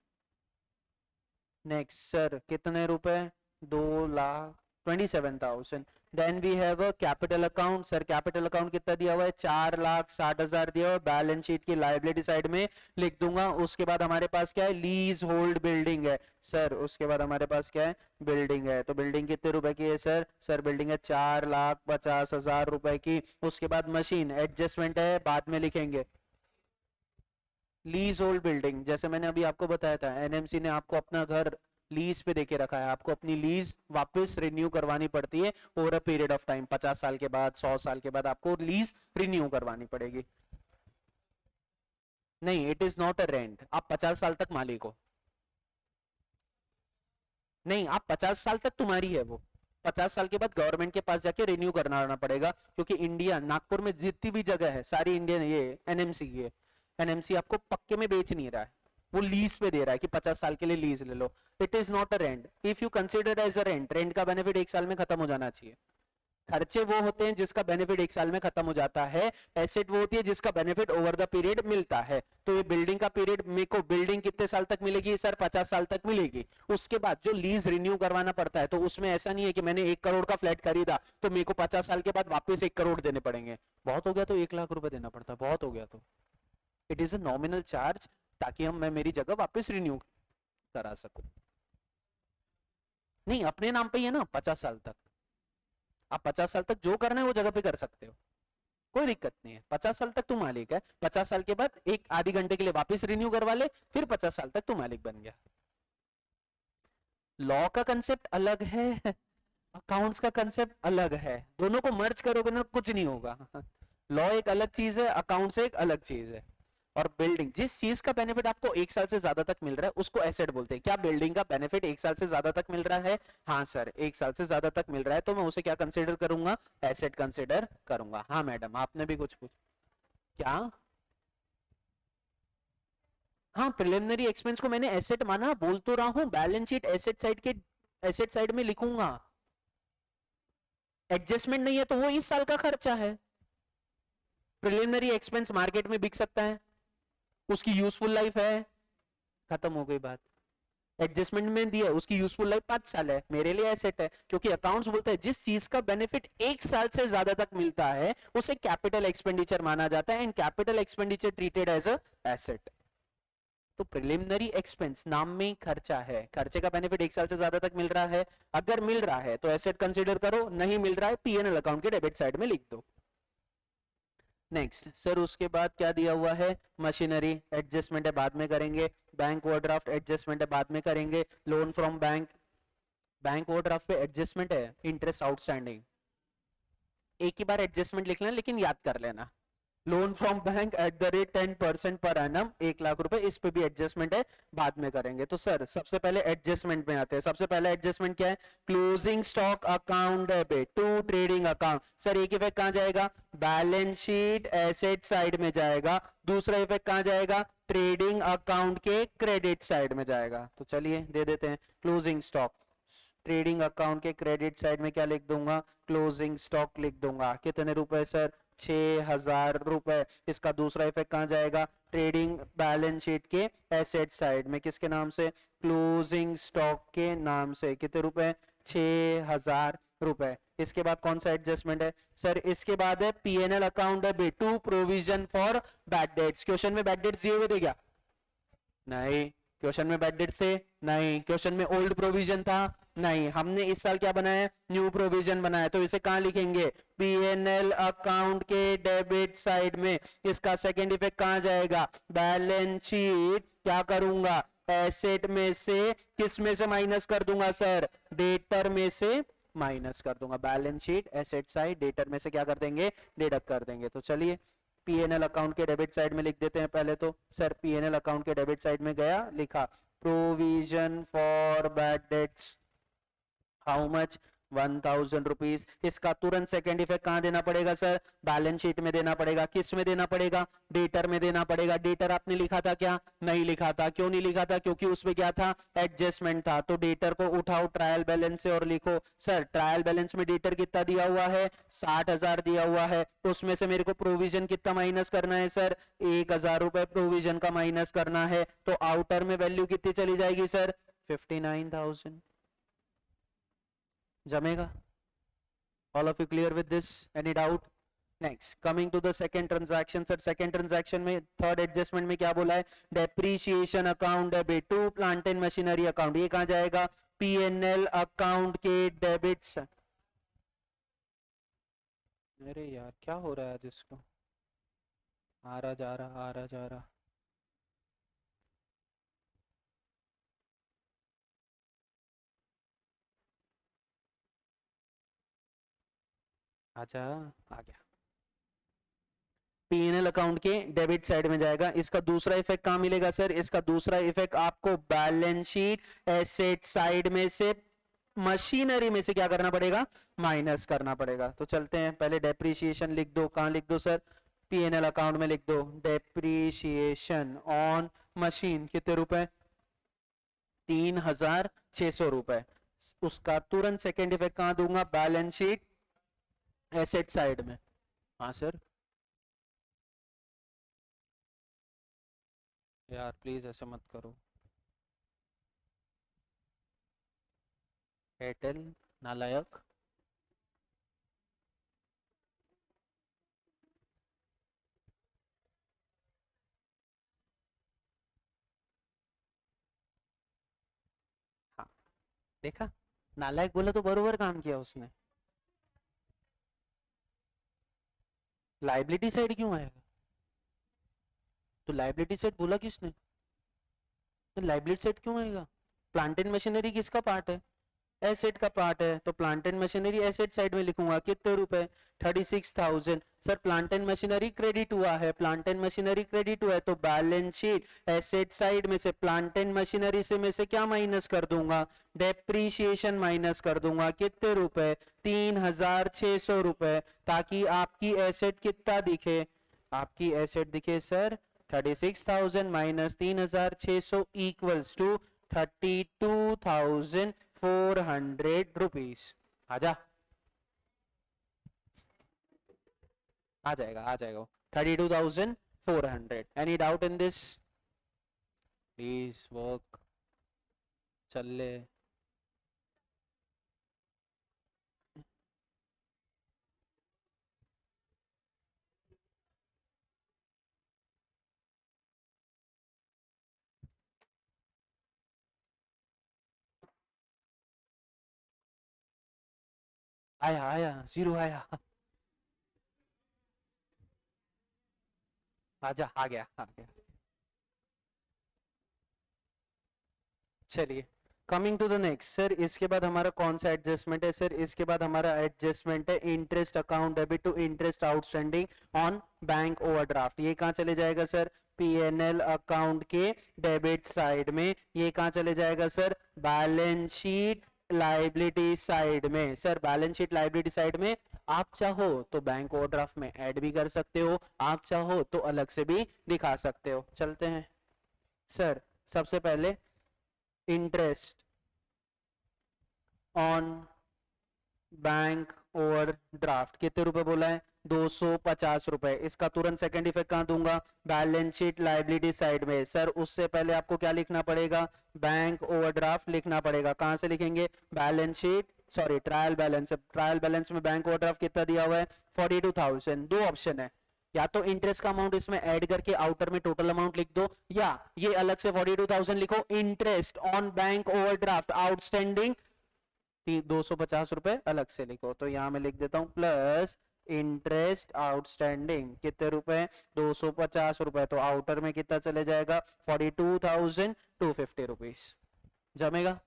Next sir कितने रुपए? 2,27,000। Then we have a capital account. Sir capital account कितना दिया हुआ है? 4,60,000 दिया हुआ है। बैलेंस शीट की लायबिलिटी साइड में लिख दूंगा। उसके बाद हमारे पास क्या है? लीज होल्ड बिल्डिंग है। सर उसके बाद हमारे पास क्या है? बिल्डिंग है। तो बिल्डिंग कितने रुपए की है सर? सर बिल्डिंग है 4,50,000 रुपए की। उसके बाद मशीन एडजस्टमेंट है, बाद में लिखेंगे। लीज होल्ड बिल्डिंग, जैसे मैंने अभी आपको बताया था, एनएमसी ने आपको अपना घर लीज पे देके रखा है। आपको अपनी लीज वापस रिन्यू करवानी पड़ती है over a period of time. 50 साल के बाद, 100 साल के बाद आपको लीज रिन्यू करवानी पड़ेगी। नहीं, it is not a rent. आप 50 साल तक मालिक हो। नहीं, आप 50 साल तक तुम्हारी है वो। 50 साल के बाद गवर्नमेंट के पास जाके रिन्यू करना पड़ेगा, क्योंकि इंडिया नागपुर में जितनी भी जगह है सारी इंडियन ये एनएमसी की है। एनएमसी आपको पक्के में बेच नहीं रहा है, वो लीज पे दे रहा है कि 50 साल के लिए लीज ले लो। It is not a rent. If you consider as a rent, rent का बेनिफिट 1 साल में खत्म हो जाना चाहिए। खर्चे वो होते हैं जिसका बेनिफिट 1 साल में खत्म हो जाता है। एसेट वो होती है जिसका बेनिफिट ओवर द पीरियड मिलता है। तो ये बिल्डिंग का पीरियड, मेरे को बिल्डिंग कितने साल तक मिलेगी सर? 50 साल तक मिलेगी। उसके बाद जो लीज रिन्यू करवाना पड़ता है, तो उसमें ऐसा नहीं है कि मैंने 1 करोड़ का फ्लैट खरीदा तो मेरे को 50 साल के बाद वापस 1 करोड़ देने पड़ेंगे। बहुत हो गया तो 1 लाख रुपए देना पड़ता है। बहुत हो गया तो it is a nominal charge, ताकि मैं मेरी जगह वापस रिन्यू करा सकूं। नहीं, अपने नाम पे ही है ना 50 साल तक। आप 50 साल तक जो करना है वो जगह पे कर सकते हो, कोई दिक्कत नहीं है। 50 साल तक तू मालिक है। 50 साल के बाद एक आधी घंटे के लिए वापस रिन्यू करवा ले, फिर 50 साल तक तू मालिक बन गया। लॉ का कंसेप्ट अलग है, अकाउंट्स का कंसेप्ट अलग है। दोनों को मर्ज करोगे ना, कुछ नहीं होगा। लॉ एक अलग चीज है, अकाउंट्स एक अलग चीज है। और बिल्डिंग, जिस चीज का बेनिफिट आपको 1 साल से ज्यादा तक मिल रहा है उसको एसेट बोलते हैं। क्या बिल्डिंग का बेनिफिट 1 साल से ज्यादा तक मिल रहा है? हाँ सर, 1 साल से ज्यादा तक मिल रहा है, तो मैं उसे क्या कंसिडर करूंगा? एसेट कंसिडर करूंगा। हाँ मैडम, आपने भी कुछ पूछ। क्या? हाँ, प्रिलिमिनरी एक्सपेंस को मैंने एसेट माना, बोल तो रहा हूं। बैलेंस शीट एसेट साइड के एसेट साइड में लिखूंगा। एडजस्टमेंट नहीं है तो वो इस साल का खर्चा है। प्रिलिमिनरी एक्सपेंस मार्केट में बिक सकता है, उसकी यूजफुल लाइफ है। खत्म हो गई बात। एडजस्टमेंट में दिया, उसकी यूजफुल लाइफ 5 साल है, मेरे लिए एसेट है। क्योंकि अकाउंट्स बोलते हैं जिस चीज का बेनिफिट 1 साल से ज्यादा तक मिलता है उसे कैपिटल एक्सपेंडिचर माना जाता है, and capital expenditure treated as a asset. तो प्रिलिमिनरी एक्सपेंस नाम में ही खर्चा है। खर्चे का बेनिफिट 1 साल से ज्यादा तक मिल रहा है, अगर मिल रहा है तो एसेट कंसीडर करो, नहीं मिल रहा है पीएनएल अकाउंट के डेबिट साइड में लिख दो। नेक्स्ट सर, उसके बाद क्या दिया हुआ है? मशीनरी एडजस्टमेंट है, बाद में करेंगे। बैंक ओवरड्राफ्ट एडजस्टमेंट है, बाद में करेंगे। Loan from bank, bank overdraft पे एडजस्टमेंट है, इंटरेस्ट आउटस्टैंडिंग। एक ही बार एडजस्टमेंट लिख लेना, लेकिन याद कर लेना। Loan from bank at the rate 10% per annum, 1 lakh रुपए, इस पे भी एडजस्टमेंट है, बाद में करेंगे। तो सर सबसे पहले एडजस्टमेंट में आते हैं। सबसे पहले एडजस्टमेंट क्या है? Closing stock account debit to trading account. Sir एक इफेक्ट कहां जाएगा? बैलेंस शीट एसेट साइड में जाएगा। दूसरा इफेक्ट कहां जाएगा? ट्रेडिंग अकाउंट के क्रेडिट साइड में जाएगा। तो चलिए दे देते हैं क्लोजिंग स्टॉक। ट्रेडिंग अकाउंट के क्रेडिट साइड में क्या लिख दूंगा? क्लोजिंग स्टॉक लिख दूंगा। कितने रुपए सर? 6,000 रुपए। इसका दूसरा इफेक्ट कहां जाएगा? ट्रेडिंग बैलेंस शीट के एसेट साइड में, किसके नाम से? क्लोजिंग स्टॉक के नाम से। कितने रुपए? 6,000 रुपए। इसके बाद कौन सा एडजस्टमेंट है सर? इसके बाद है PNL account debit to provision for bad debts. Question में बैड डेट्स दिए हुए थे क्या? नहीं। क्वेश्चन में बैड डेट से नहीं। क्वेश्चन में ओल्ड प्रोविजन था? नहीं, हमने इस साल क्या बनाया है, न्यू प्रोविजन बनाया, तो इसे कहाँ लिखेंगे, पीएनएल अकाउंट के डेबिट साइड में। इसका सेकंड इफेक्ट कहाँ जाएगा, बैलेंस शीट क्या करूंगा, एसेट में से किस में से माइनस कर दूंगा सर, डेटर में से माइनस कर दूंगा। Balance sheet asset side debtor में से क्या कर देंगे, डिडक्ट कर देंगे। तो चलिए पीएनएल अकाउंट के डेबिट साइड में लिख देते हैं पहले तो। सर पीएनएल अकाउंट के डेबिट साइड में गया, लिखा provision for bad dates, how much, 1000 rupees. इसका तुरंत सेकेंड इफेक्ट कहां देना पड़ेगा सर, बैलेंस शीट में देना पड़ेगा। किस में देना पड़ेगा, डेटर में देना पड़ेगा। डेटर आपने लिखा था क्या, नहीं लिखा था। क्यों नहीं लिखा था, क्योंकि उसमें क्या था, एडजस्टमेंट था। तो डेटर को उठाओ ट्रायल बैलेंस से और लिखो। सर ट्रायल बैलेंस में डेटर कितना दिया हुआ है, 60,000 दिया हुआ है। तो उसमें से मेरे को प्रोविजन कितना माइनस करना है सर, 1000 रुपए प्रोविजन का माइनस करना है। तो आउटर में वैल्यू कितनी चली जाएगी sir, 59,000। जमेगा? All of you clear with this? Any doubt? Next, coming to the second transaction. Sir second transaction में third adjustment में क्या बोला है, depreciation account debit to plant and machinery account। ये कहाँ जाएगा, P&L account के debits। अरे यार क्या हो रहा है आज इसको, आ रहा जा रहा, आ रहा जा रहा। आजा, आ गया। पीएनएल अकाउंट के डेबिट साइड में जाएगा। इसका दूसरा इफेक्ट कहां मिलेगा सर, इसका दूसरा इफेक्ट आपको बैलेंस शीट एसेट साइड में से मशीनरी में से क्या करना पड़ेगा, माइनस करना पड़ेगा। तो चलते हैं, पहले डेप्रीशिएशन लिख दो। कहां लिख दो सर, पीएनएल अकाउंट में लिख दो। डेप्रीशिएशन ऑन मशीन कितने रुपए, 3600 रुपए। उसका तुरंत सेकेंड इफेक्ट कहां दूंगा, बैलेंस शीट एसेट साइड में। हाँ सर, यार प्लीज ऐसे मत करो। एयरटेल नालायक। हाँ देखा, नालायक बोला तो बरोबर काम किया उसने। लाइबिलिटी साइड क्यों आएगा, तो लाइबिलिटी साइड बोला किसने, तो लाइबिलिटी साइड क्यों आएगा, प्लांट एंड मशीनरी किसका पार्ट है, एसेट का पार्ट है। तो plant and machinery asset side में लिखूंगा, कितने रुपए, 36,000। Sir plant and machinery credit हुआ है, प्लांट एंड मशीनरी क्रेडिट हुआ है, तो बैलेंस शीट एसेट साइड में से प्लांट एंड मशीनरी से में से क्या माइनस कर दूंगा, डेप्रीशिएशन माइनस कर दूंगा। कितने रुपए, 3600 रुपए, ताकि आपकी एसेट कितना दिखे, आपकी एसेट दिखे sir 36,000 minus 3600 equals to 32,400 rupees. आजा, आ जाएगा, आ जाएगा 32,400। Any doubt in this, please work चल ले। आया आया, जीरो आया, आजा, आ गया, आ गया। चलिए coming to the next sir, इसके बाद हमारा कौन सा एडजस्टमेंट है सर, इसके बाद हमारा एडजस्टमेंट है interest account debit to interest outstanding on bank overdraft. ये कहाँ चले जाएगा सर, पीएनएल अकाउंट के डेबिट साइड में। ये कहाँ चले जाएगा sir, balance sheet liability side में। Sir balance sheet liability side में आप चाहो तो बैंक ओवरड्राफ्ट में ऐड भी कर सकते हो, आप चाहो तो अलग से भी दिखा सकते हो। चलते हैं सर, सबसे पहले इंटरेस्ट ऑन बैंक ओवरड्राफ्ट कितने रुपए बोला है, 250 रुपए। इसका तुरंत सेकंड इफेक्ट कहां दूंगा, बैलेंस शीट लाइबिलिटी साइड में। सर उससे पहले आपको क्या लिखना पड़ेगा, बैंक ओवरड्राफ्ट लिखना पड़ेगा। कहां से लिखेंगे, balance sheet, sorry trial balance. Trial balance में बैंक ओवरड्राफ्ट कितना दिया हुआ है, 42,000। दो ऑप्शन है, या तो इंटरेस्ट का अमाउंट इसमें ऐड करके आउटर में टोटल अमाउंट लिख दो, या ये अलग से 42,000 लिखो, interest on bank overdraft outstanding ₹250 अलग से लिखो, तो यहाँ मैं लिख देता हूँ प्लस इंटरेस्ट आउटस्टैंडिंग कितने रुपए, ₹250, तो आउटर में कितना चले जाएगा, 42,250 जमेगा।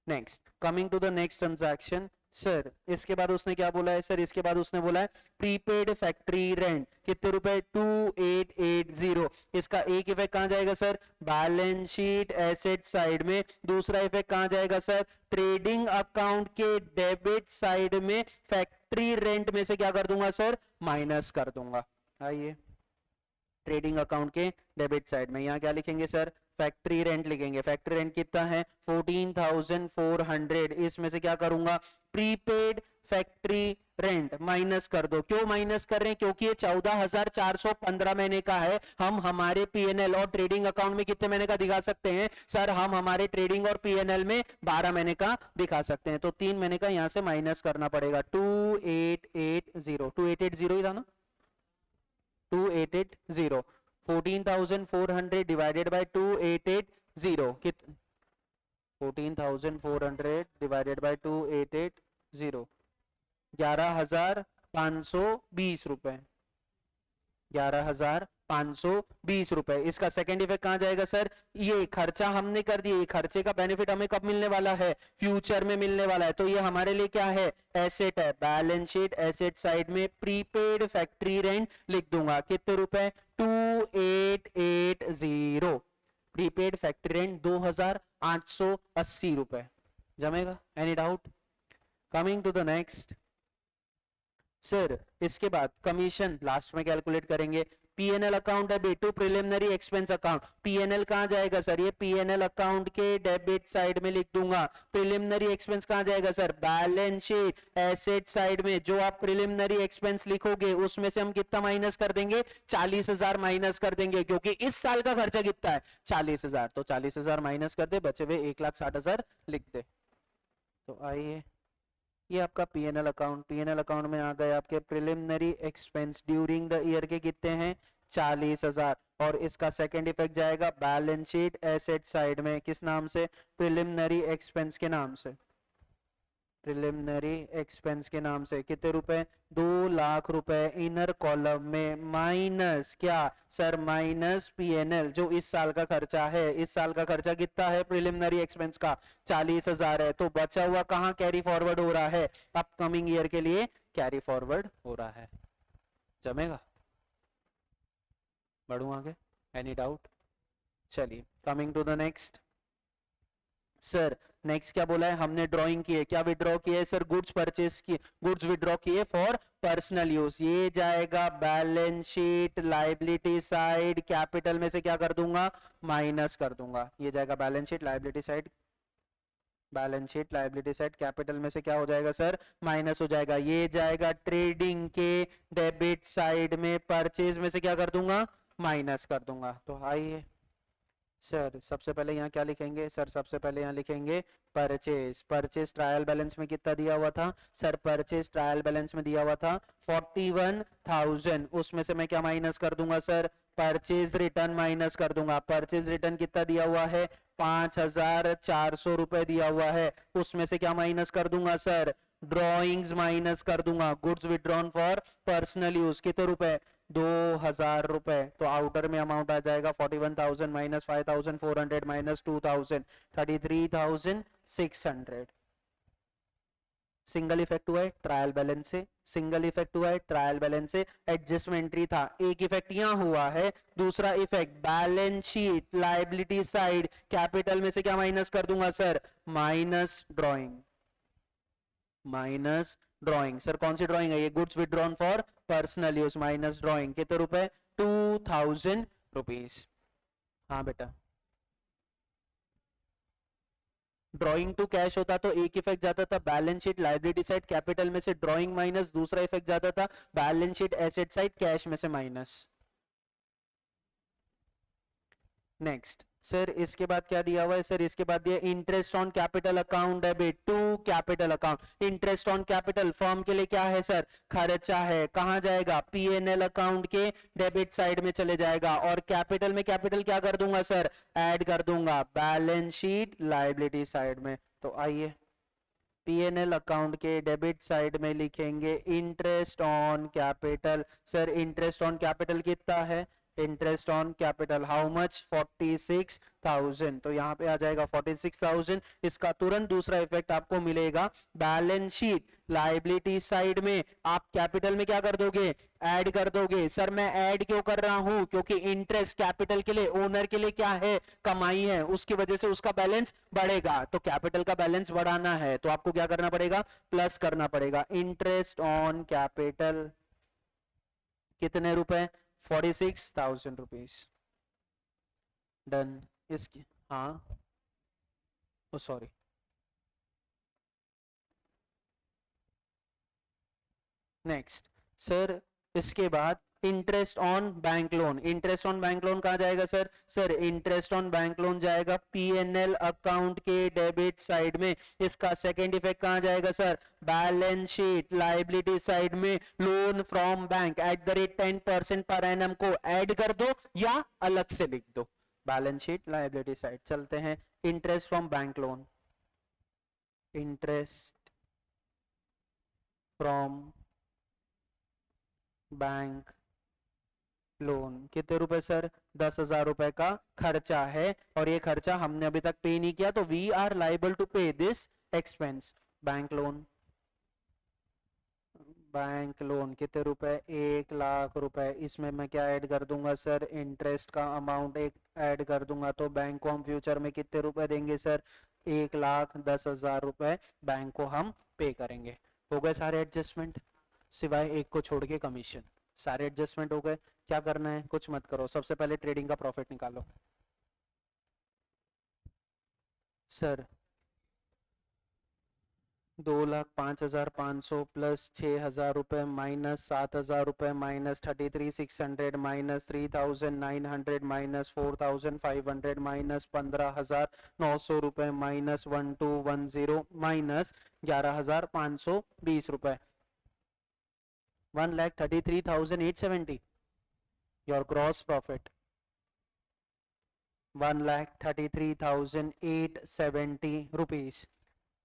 Next, coming to the next transaction. Sir इसके बाद उसने क्या बोला है, सर इसके बाद उसने बोला है प्रीपेड फैक्ट्री रेंट कितने रुपए, 2880। इसका एक इफेक्ट कहां जाएगा sir, balance sheet asset side में, दूसरा इफेक्ट कहां जाएगा सर, ट्रेडिंग अकाउंट के डेबिट साइड में, फैक्ट्री रेंट में से क्या कर दूंगा सर, माइनस कर दूंगा। आइए ट्रेडिंग अकाउंट के डेबिट साइड में यहाँ क्या लिखेंगे सर, फैक्ट्री रेंट लिखेंगे। फैक्ट्री रेंट कितना है 14,400, इसमें से क्या करूंगा, प्रीपेड फैक्ट्री रेंट माइनस कर दो। क्यों माइनस कर रहे हैं, क्योंकि ये 14,415 महीने का है। हम हमारे पीएनएल और ट्रेडिंग अकाउंट में कितने महीने का दिखा सकते हैं सर, हम हमारे ट्रेडिंग और पीएनएल में 12 महीने का दिखा सकते हैं, तो 3 महीने का यहां से माइनस करना पड़ेगा। 2880 ही था ना, 2880, 14,400 डिवाइडेड बाय 2880 कित 14,400 डिवाइडेड बाय 2880, 11,520 रुपए, 11,520 रुपए। इसका सेकंड इफेक्ट कहां जाएगा सर, ये खर्चा हमने कर दिया, ये खर्चे का बेनिफिट हमें कब मिलने वाला है, फ्यूचर में मिलने वाला है, तो ये हमारे लिए क्या है, एसेट है। बैलेंस शीट एसेट साइड में प्रीपेड फैक्ट्री रेंट लिख दूंगा कितने रुपए, 2880, प्रीपेड फैक्ट्री रेंट 2,880 रुपए जमेगा। Any doubt, coming to the next. Sir इसके बाद कमीशन लास्ट में कैलकुलेट करेंगे। पीएनएल अकाउंट है बेटू, प्रिलिमिनरी एक्सपेंस अकाउंट, पीएनएल कहां जाएगा सर, ये पीएनएल अकाउंट के डेबिट साइड में लिख दूंगा। प्रिलिमिनरी एक्सपेंस कहां जाएगा sir, balance sheet asset side में। जो आप प्रिलिमिनरी एक्सपेंस लिखोगे उसमें से हम कितना माइनस कर देंगे, 40,000 माइनस कर देंगे, क्योंकि इस साल का खर्चा कितना है 40,000, तो 40,000 माइनस कर दे, बचे हुए 1,60,000 लिख दे। तो आइए ये आपका पीएनएल अकाउंट, पीएनएल अकाउंट में आ गए आपके preliminary expense during the year के कितने हैं 40,000, और इसका सेकंड इफेक्ट जाएगा बैलेंस शीट एसेट साइड में, किस नाम से, प्रिलिमिनरी एक्सपेंस के नाम से, प्रिलिमिनरी एक्सपेंस के नाम से। कितने रुपए, 2,00,000 रुपए इनर कॉलम में, माइनस क्या सर, माइनस पीएनएल जो इस साल का खर्चा है। इस साल का खर्चा कितना है प्रिलिमिनरी एक्सपेंस का, 40,000 है, तो बचा हुआ कहाँ कैरी फॉरवर्ड हो रहा है, अपकमिंग ईयर के लिए कैरी फॉरवर्ड हो रहा है। जमेगा, बढ़ू आगे, एनी डाउट। चलिए coming to the next. Sir next क्या बोला है, हमने ड्राइंग की है, क्या विड्रॉ किया है सर, गुड्स परचेस की, गुड्स विड्रॉ किए फॉर पर्सनल यूज। ये जाएगा balance sheet liability side, capital में से क्या कर दूंगा, माइनस कर दूंगा। ये जाएगा balance sheet liability side, balance sheet liability side, capital में से क्या हो जाएगा सर, माइनस हो जाएगा। ये जाएगा ट्रेडिंग के डेबिट साइड में, परचेज में से क्या कर दूंगा, माइनस कर दूंगा। तो आइए सर सबसे पहले यहाँ क्या लिखेंगे सर, सबसे पहले यहाँ लिखेंगे परचेज। परचेज ट्रायल बैलेंस में कितना दिया हुआ था सर, परचेज ट्रायल बैलेंस में दिया हुआ था 41,000, उसमें से मैं क्या माइनस कर दूंगा सर, परचेज रिटर्न माइनस कर दूंगा। परचेज रिटर्न कितना दिया हुआ है, 5,400 रुपए दिया हुआ है, उसमें से क्या माइनस कर दूंगा सर, ड्रॉइंग्स माइनस कर दूंगा। Goods withdrawn for personal use कितने रुपए, 2,000 रुपए, तो आउटर में अमाउंट आ जाएगा 41,000 माइनस 5,400 माइनस 2,000, 33,600। सिंगल इफेक्ट हुआ है ट्रायल बैलेंस से, सिंगल इफेक्ट हुआ है ट्रायल बैलेंस से, एडजस्टमेंट्री था। एक इफेक्ट यहां हुआ है, दूसरा effect balance sheet liability side, capital में से क्या माइनस कर दूंगा sir, minus drawing, minus drawing. Sir कौन सी ड्रॉइंग है ये, goods withdrawn for personal use, minus drawing कितने रुपए, 2,000 रुपीज। हाँ बेटा, ड्रॉइंग टू कैश होता तो एक इफेक्ट जाता था balance sheet liability side, capital में से ड्रॉइंग माइनस, दूसरा इफेक्ट जाता था balance sheet asset side, cash में से माइनस। नेक्स्ट सर इसके बाद क्या दिया हुआ है सर, इसके बाद दिया interest on capital account debit to capital account. Interest on capital firm के लिए क्या है सर, खर्चा है, कहां जाएगा, पीएनएल अकाउंट के डेबिट साइड में चले जाएगा। और कैपिटल में कैपिटल क्या कर दूंगा सर, ऐड कर दूंगा बैलेंस शीट लायबिलिटी साइड में। तो आइए पीएनएल अकाउंट के डेबिट साइड में लिखेंगे interest on capital. Sir interest on capital कितना है, interest on capital how much, 46,000। तो यहाँ पे आ जाएगा 46,000। इसका तुरंत दूसरा इफेक्ट आपको मिलेगा बैलेंस शीट लायबिलिटी साइड में। आप कैपिटल में क्या कर दोगे, ऐड कर दोगे। सर मैं ऐड क्यों कर रहा हूं, क्योंकि इंटरेस्ट कैपिटल के लिए, ओनर के लिए क्या है, कमाई है, उसकी वजह से उसका बैलेंस बढ़ेगा। तो कैपिटल का बैलेंस बढ़ाना है तो आपको क्या करना पड़ेगा, प्लस करना पड़ेगा। इंटरेस्ट ऑन कैपिटल कितने रुपए, 46,000 रुपीज। डन। इसकी हाँ ओ सॉरी, नेक्स्ट सर इसके बाद interest on bank loan. Interest on bank loan कहां जाएगा sir, sir interest on bank loan जाएगा पीएनएल अकाउंट के डेबिट साइड में। इसका सेकंड इफेक्ट कहां जाएगा sir, balance sheet liability side में। Loan from bank at the rate 10% per annum को ऐड कर दो या अलग से लिख दो, बैलेंस शीट लायबिलिटी साइड। चलते हैं interest from bank loan, interest from bank loan कितने रुपए सर, 10,000 रुपए का खर्चा है और ये खर्चा हमने अभी तक पे नहीं किया, तो वी आर लाइबल टू पे this expense. Bank loan, bank loan कितने रुपए, 1,00,000 रुपए। इसमें मैं क्या ऐड कर दूंगा सर, इंटरेस्ट का अमाउंट एक ऐड कर दूंगा। तो बैंक को हम फ्यूचर में कितने रुपए देंगे सर, 1,10,000 रुपए बैंक को हम पे करेंगे। हो गए सारे एडजस्टमेंट, सिवाय एक को छोड़ के कमीशन। सारे एडजस्टमेंट हो गए। क्या करना है, कुछ मत करो, सबसे पहले ट्रेडिंग का प्रॉफिट निकालो। सर 2,05,500 प्लस 6,000 रुपए माइनस 7,000 रुपए माइनस 33,600 माइनस 3,900 माइनस 4,500 माइनस 15,900 रुपए माइनस 1,210 माइनस 11,520 रुपए, 1,33,870 your gross profit, 1,33,870 rupees.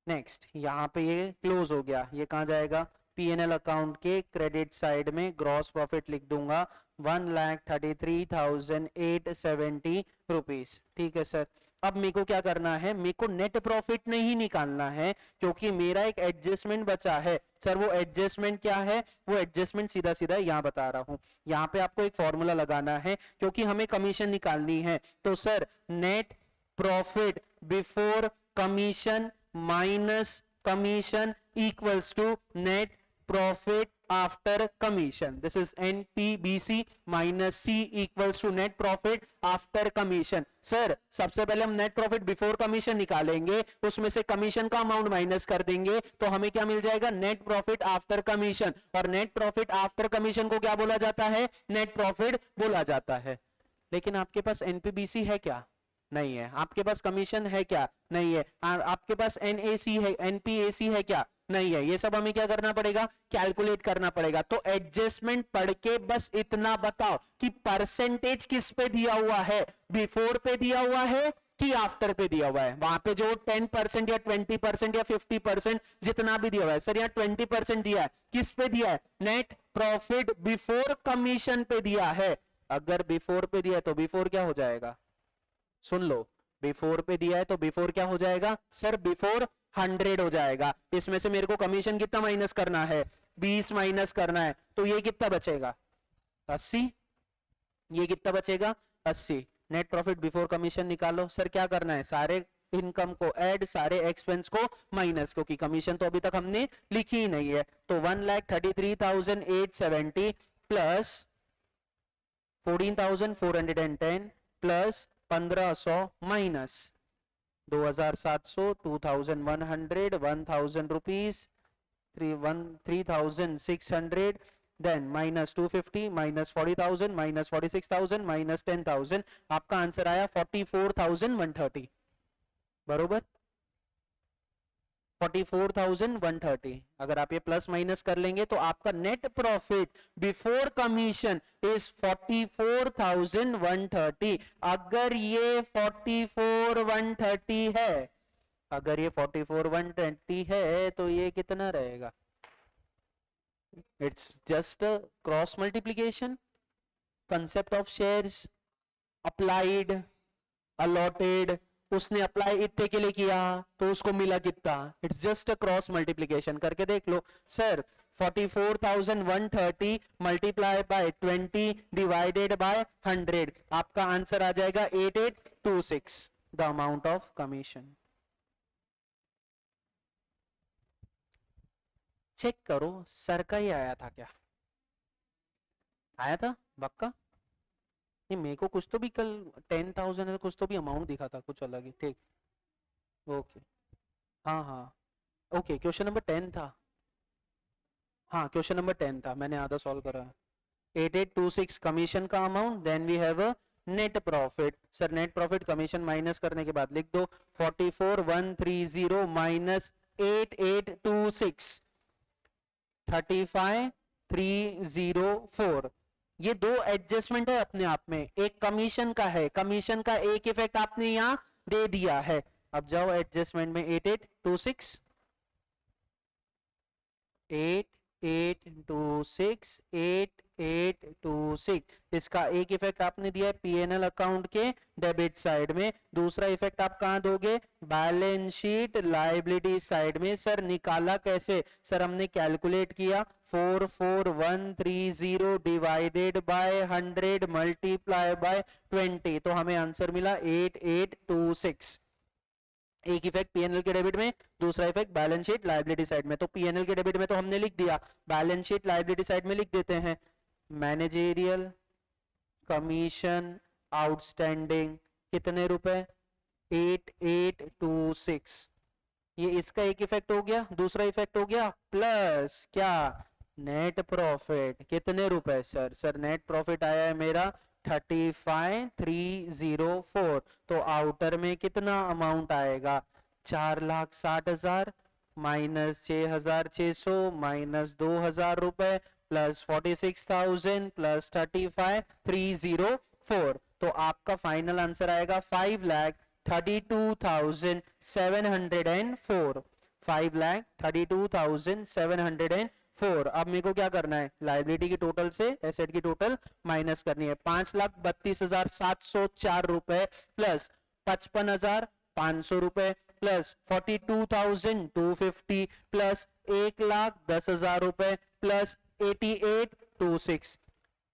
Next यहाँ पे ये क्लोज हो गया, ये कहाँ जाएगा, पीएनएल अकाउंट के क्रेडिट साइड में ग्रॉस प्रॉफिट लिख दूंगा 1,33,870 रुपीज। ठीक है सर। अब मेरे को क्या करना है, मेरे को नेट प्रॉफिट नहीं निकालना है क्योंकि मेरा एक एडजस्टमेंट बचा है। सर वो एडजस्टमेंट क्या है, वो एडजस्टमेंट सीधा सीधा यहाँ बता रहा हूं। यहाँ पे आपको एक फॉर्मूला लगाना है क्योंकि हमें कमीशन निकालनी है। तो sir net profit before commission minus commission equals to net profit after commission. This is NPBC minus C equals to net profit after commission. Sir सबसे पहले हम नेट प्रॉफिट बिफोर कमीशन निकालेंगे, उसमें से कमीशन का अमाउंट माइनस कर देंगे तो हमें क्या मिल जाएगा, नेट प्रॉफिट आफ्टर कमीशन। और नेट प्रॉफिट आफ्टर कमीशन को क्या बोला जाता है, नेट प्रॉफिट बोला जाता है। लेकिन आपके पास एनपीबीसी है क्या, नहीं है। आपके पास कमीशन है क्या, नहीं है। आपके पास एनएसी है, एनपीएसी है क्या, नहीं है। ये सब हमें क्या करना पड़ेगा, कैलकुलेट करना पड़ेगा। तो एडजस्टमेंट पढ़ के बस इतना बताओ कि परसेंटेज किस पे दिया हुआ है, बिफोर पे दिया हुआ है कि आफ्टर पे दिया हुआ है। वहां पे जो 10% या 20% या 50% जितना भी दिया हुआ है, सर यहाँ 20% दिया है, किस पे दिया है, नेट प्रॉफिट बिफोर कमीशन पे दिया है। अगर बिफोर पे दिया है तो बिफोर क्या हो जाएगा, सुन लो, बिफोर पे दिया है तो बिफोर क्या हो जाएगा सर, बिफोर 100 हो जाएगा। इसमें से मेरे को कमीशन कितना माइनस करना है, 20 माइनस करना है, तो ये कितना बचेगा 80। ये कितना बचेगा 80। नेट प्रॉफिट बिफोर कमीशन निकालो। सर क्या करना है, सारे इनकम को ऐड, सारे एक्सपेंस को माइनस, क्योंकि कमीशन तो अभी तक हमने लिखी ही नहीं है। तो 1,33,870 plus 14,410 plus 1,500 minus 2,700, 2,100, 1,000 rupees, 3,600 then minus 250 minus 40,000 minus 46,000 minus 10,000, आपका आंसर आया 44,130 बरोबर 44,130। अगर आप ये प्लस माइनस कर लेंगे तो आपका net profit before commission is 44,130। अगर ये 44,130 है, अगर ये 44,130 है तो ये कितना रहेगा? It's just cross multiplication, concept of shares applied, allotted, उसने अप्लाई इतने के लिए किया तो उसको मिला कितना, इट्स जस्ट अ क्रॉस मल्टीप्लीकेशन। करके देख लो sir, 44,130 multiply by 20 divided by 100, आपका आंसर आ जाएगा 8826 the amount of commission. Check करो सर का ही आया था क्या? आया था पक्का? ये मेरे को कुछ तो भी कल 10,000 कुछ तो भी अमाउंट दिखा था, कुछ अलग ही। ठीक, ओके, हाँ हाँ, ओके, क्वेश्चन नंबर 10 था। हाँ, क्वेश्चन नंबर 10 था, मैंने आधा सॉल्व करा है। 8826 कमीशन का amount, then we have a net profit. Sir net profit commission minus करने के बाद लिख दो 44,130 माइनस 8826 35,304। ये दो एडजस्टमेंट है अपने आप में, एक कमीशन का है, कमीशन का एक इफेक्ट आपने यहां दे दिया है। अब जाओ एडजस्टमेंट में 8826 8826 8826, इसका एक इफेक्ट आपने दिया है पीएनएल अकाउंट के डेबिट साइड में, दूसरा इफेक्ट आप कहां दोगे? बैलेंस शीट लायबिलिटी साइड में। सर निकाला कैसे? सर हमने कैलकुलेट किया 44,130 डिवाइडेड बाय 100 मल्टीप्लाई बाय 20, तो हमें आंसर मिला 8826। एक इफेक्ट पीएनएल के डेबिट में, दूसरा effect balance sheet liability side में। तो पीएनएल के डेबिट में तो हमने लिख दिया, बैलेंस शीट लायबिलिटी साइड में लिख देते हैं मैनेजेरियल कमीशन आउटस्टैंडिंग कितने रुपए? 8826। ये इसका एक इफेक्ट हो गया, दूसरा इफेक्ट हो गया प्लस क्या? नेट प्रॉफिट कितने रुपए? सर नेट प्रॉफिट आया है मेरा 35,304, तो आउटर में कितना अमाउंट आएगा? 4,60,000 माइनस 6,600 माइनस 2,000 रुपए प्लस 46,000 प्लस 35,304, तो आपका फाइनल आंसर आएगा 5,32,704। 5,32,704। अब मेरे को क्या करना है? लाइबिलिटी की टोटल से एसेट की टोटल माइनस करनी है। 5,32,704 रुपए प्लस 55,500 रुपए प्लस 42,250 प्लस 1,10,000 रुपए प्लस 8826,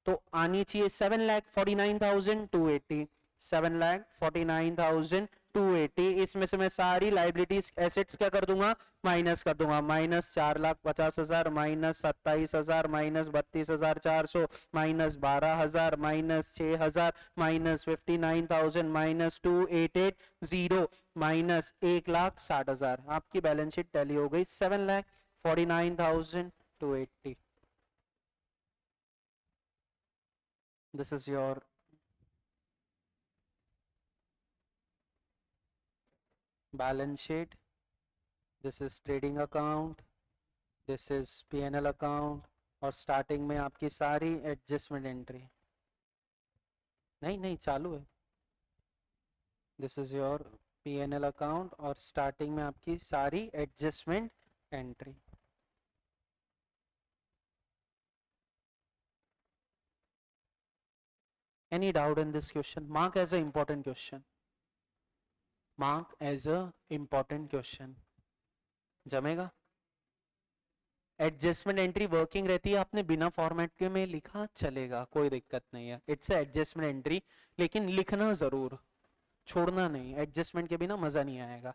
तो आनी चाहिए 7,49,280। 7,49,280, इसमें से मैं सारी लाइबिलिटीज एसेट्स क्या कर दूंगा? माइनस कर दूंगा। Minus 4,50,000 minus 27,000 minus 32,400 minus 12,000 minus 6,000 minus 59,000 minus 2,880 minus 1,60,000। आपकी बैलेंस शीट टैली हो गई 7,49,280। This is your balance sheet. This is trading account. This is P&L account. और स्टार्टिंग में आपकी सारी एडजस्टमेंट एंट्री, नहीं चालू है। This is your P&L account और स्टार्टिंग में आपकी सारी adjustment entry. Any doubt in this question? Mark as a important question. Mark as a important question. जमेगा? एडजस्टमेंट एंट्री वर्किंग रहती है, आपने बिना फॉर्मेट के में लिखा चलेगा, कोई दिक्कत नहीं है। इट्स एडजस्टमेंट एंट्री, लेकिन लिखना जरूर, छोड़ना नहीं। एडजस्टमेंट के बिना मजा नहीं आएगा।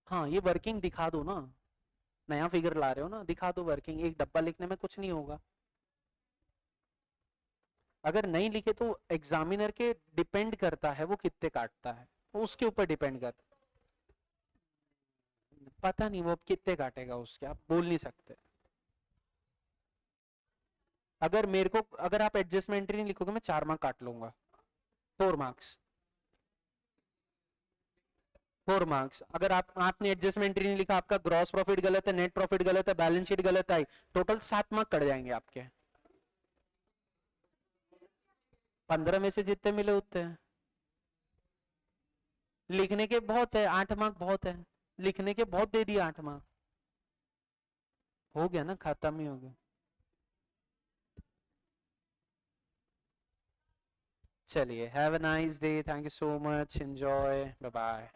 हाँ, ये वर्किंग दिखा दो ना, नया फिगर ला रहे हो ना, दिखा दो वर्किंग। एक डब्बा लिखने में कुछ नहीं होगा। अगर नहीं लिखे तो एग्जामिनर के डिपेंड करता है वो कितने काटता है, उसके ऊपर डिपेंड करता है। पता नहीं वो कितने काटेगा उसके, आप बोल नहीं सकते। अगर मेरे को, अगर आप एडजस्टमेंट एंट्री नहीं लिखोगे मैं 4 मार्क काट लूंगा, 4 मार्क्स, 4 मार्क्स। अगर आपने एडजस्टमेंट एंट्री नहीं लिखा, आपका ग्रॉस प्रॉफिट गलत है, नेट प्रॉफिट गलत है, बैलेंस शीट गलत आई, टोटल 7 मार्क कट जाएंगे आपके। 15 में से जितने मिले उतने हैं। लिखने के बहुत है, 8 मार्क बहुत है, लिखने के बहुत दे दिए 8 मार्क, हो गया ना, खत्म ही हो गया। चलिए, have a nice day, thank you so much, enjoy, bye bye.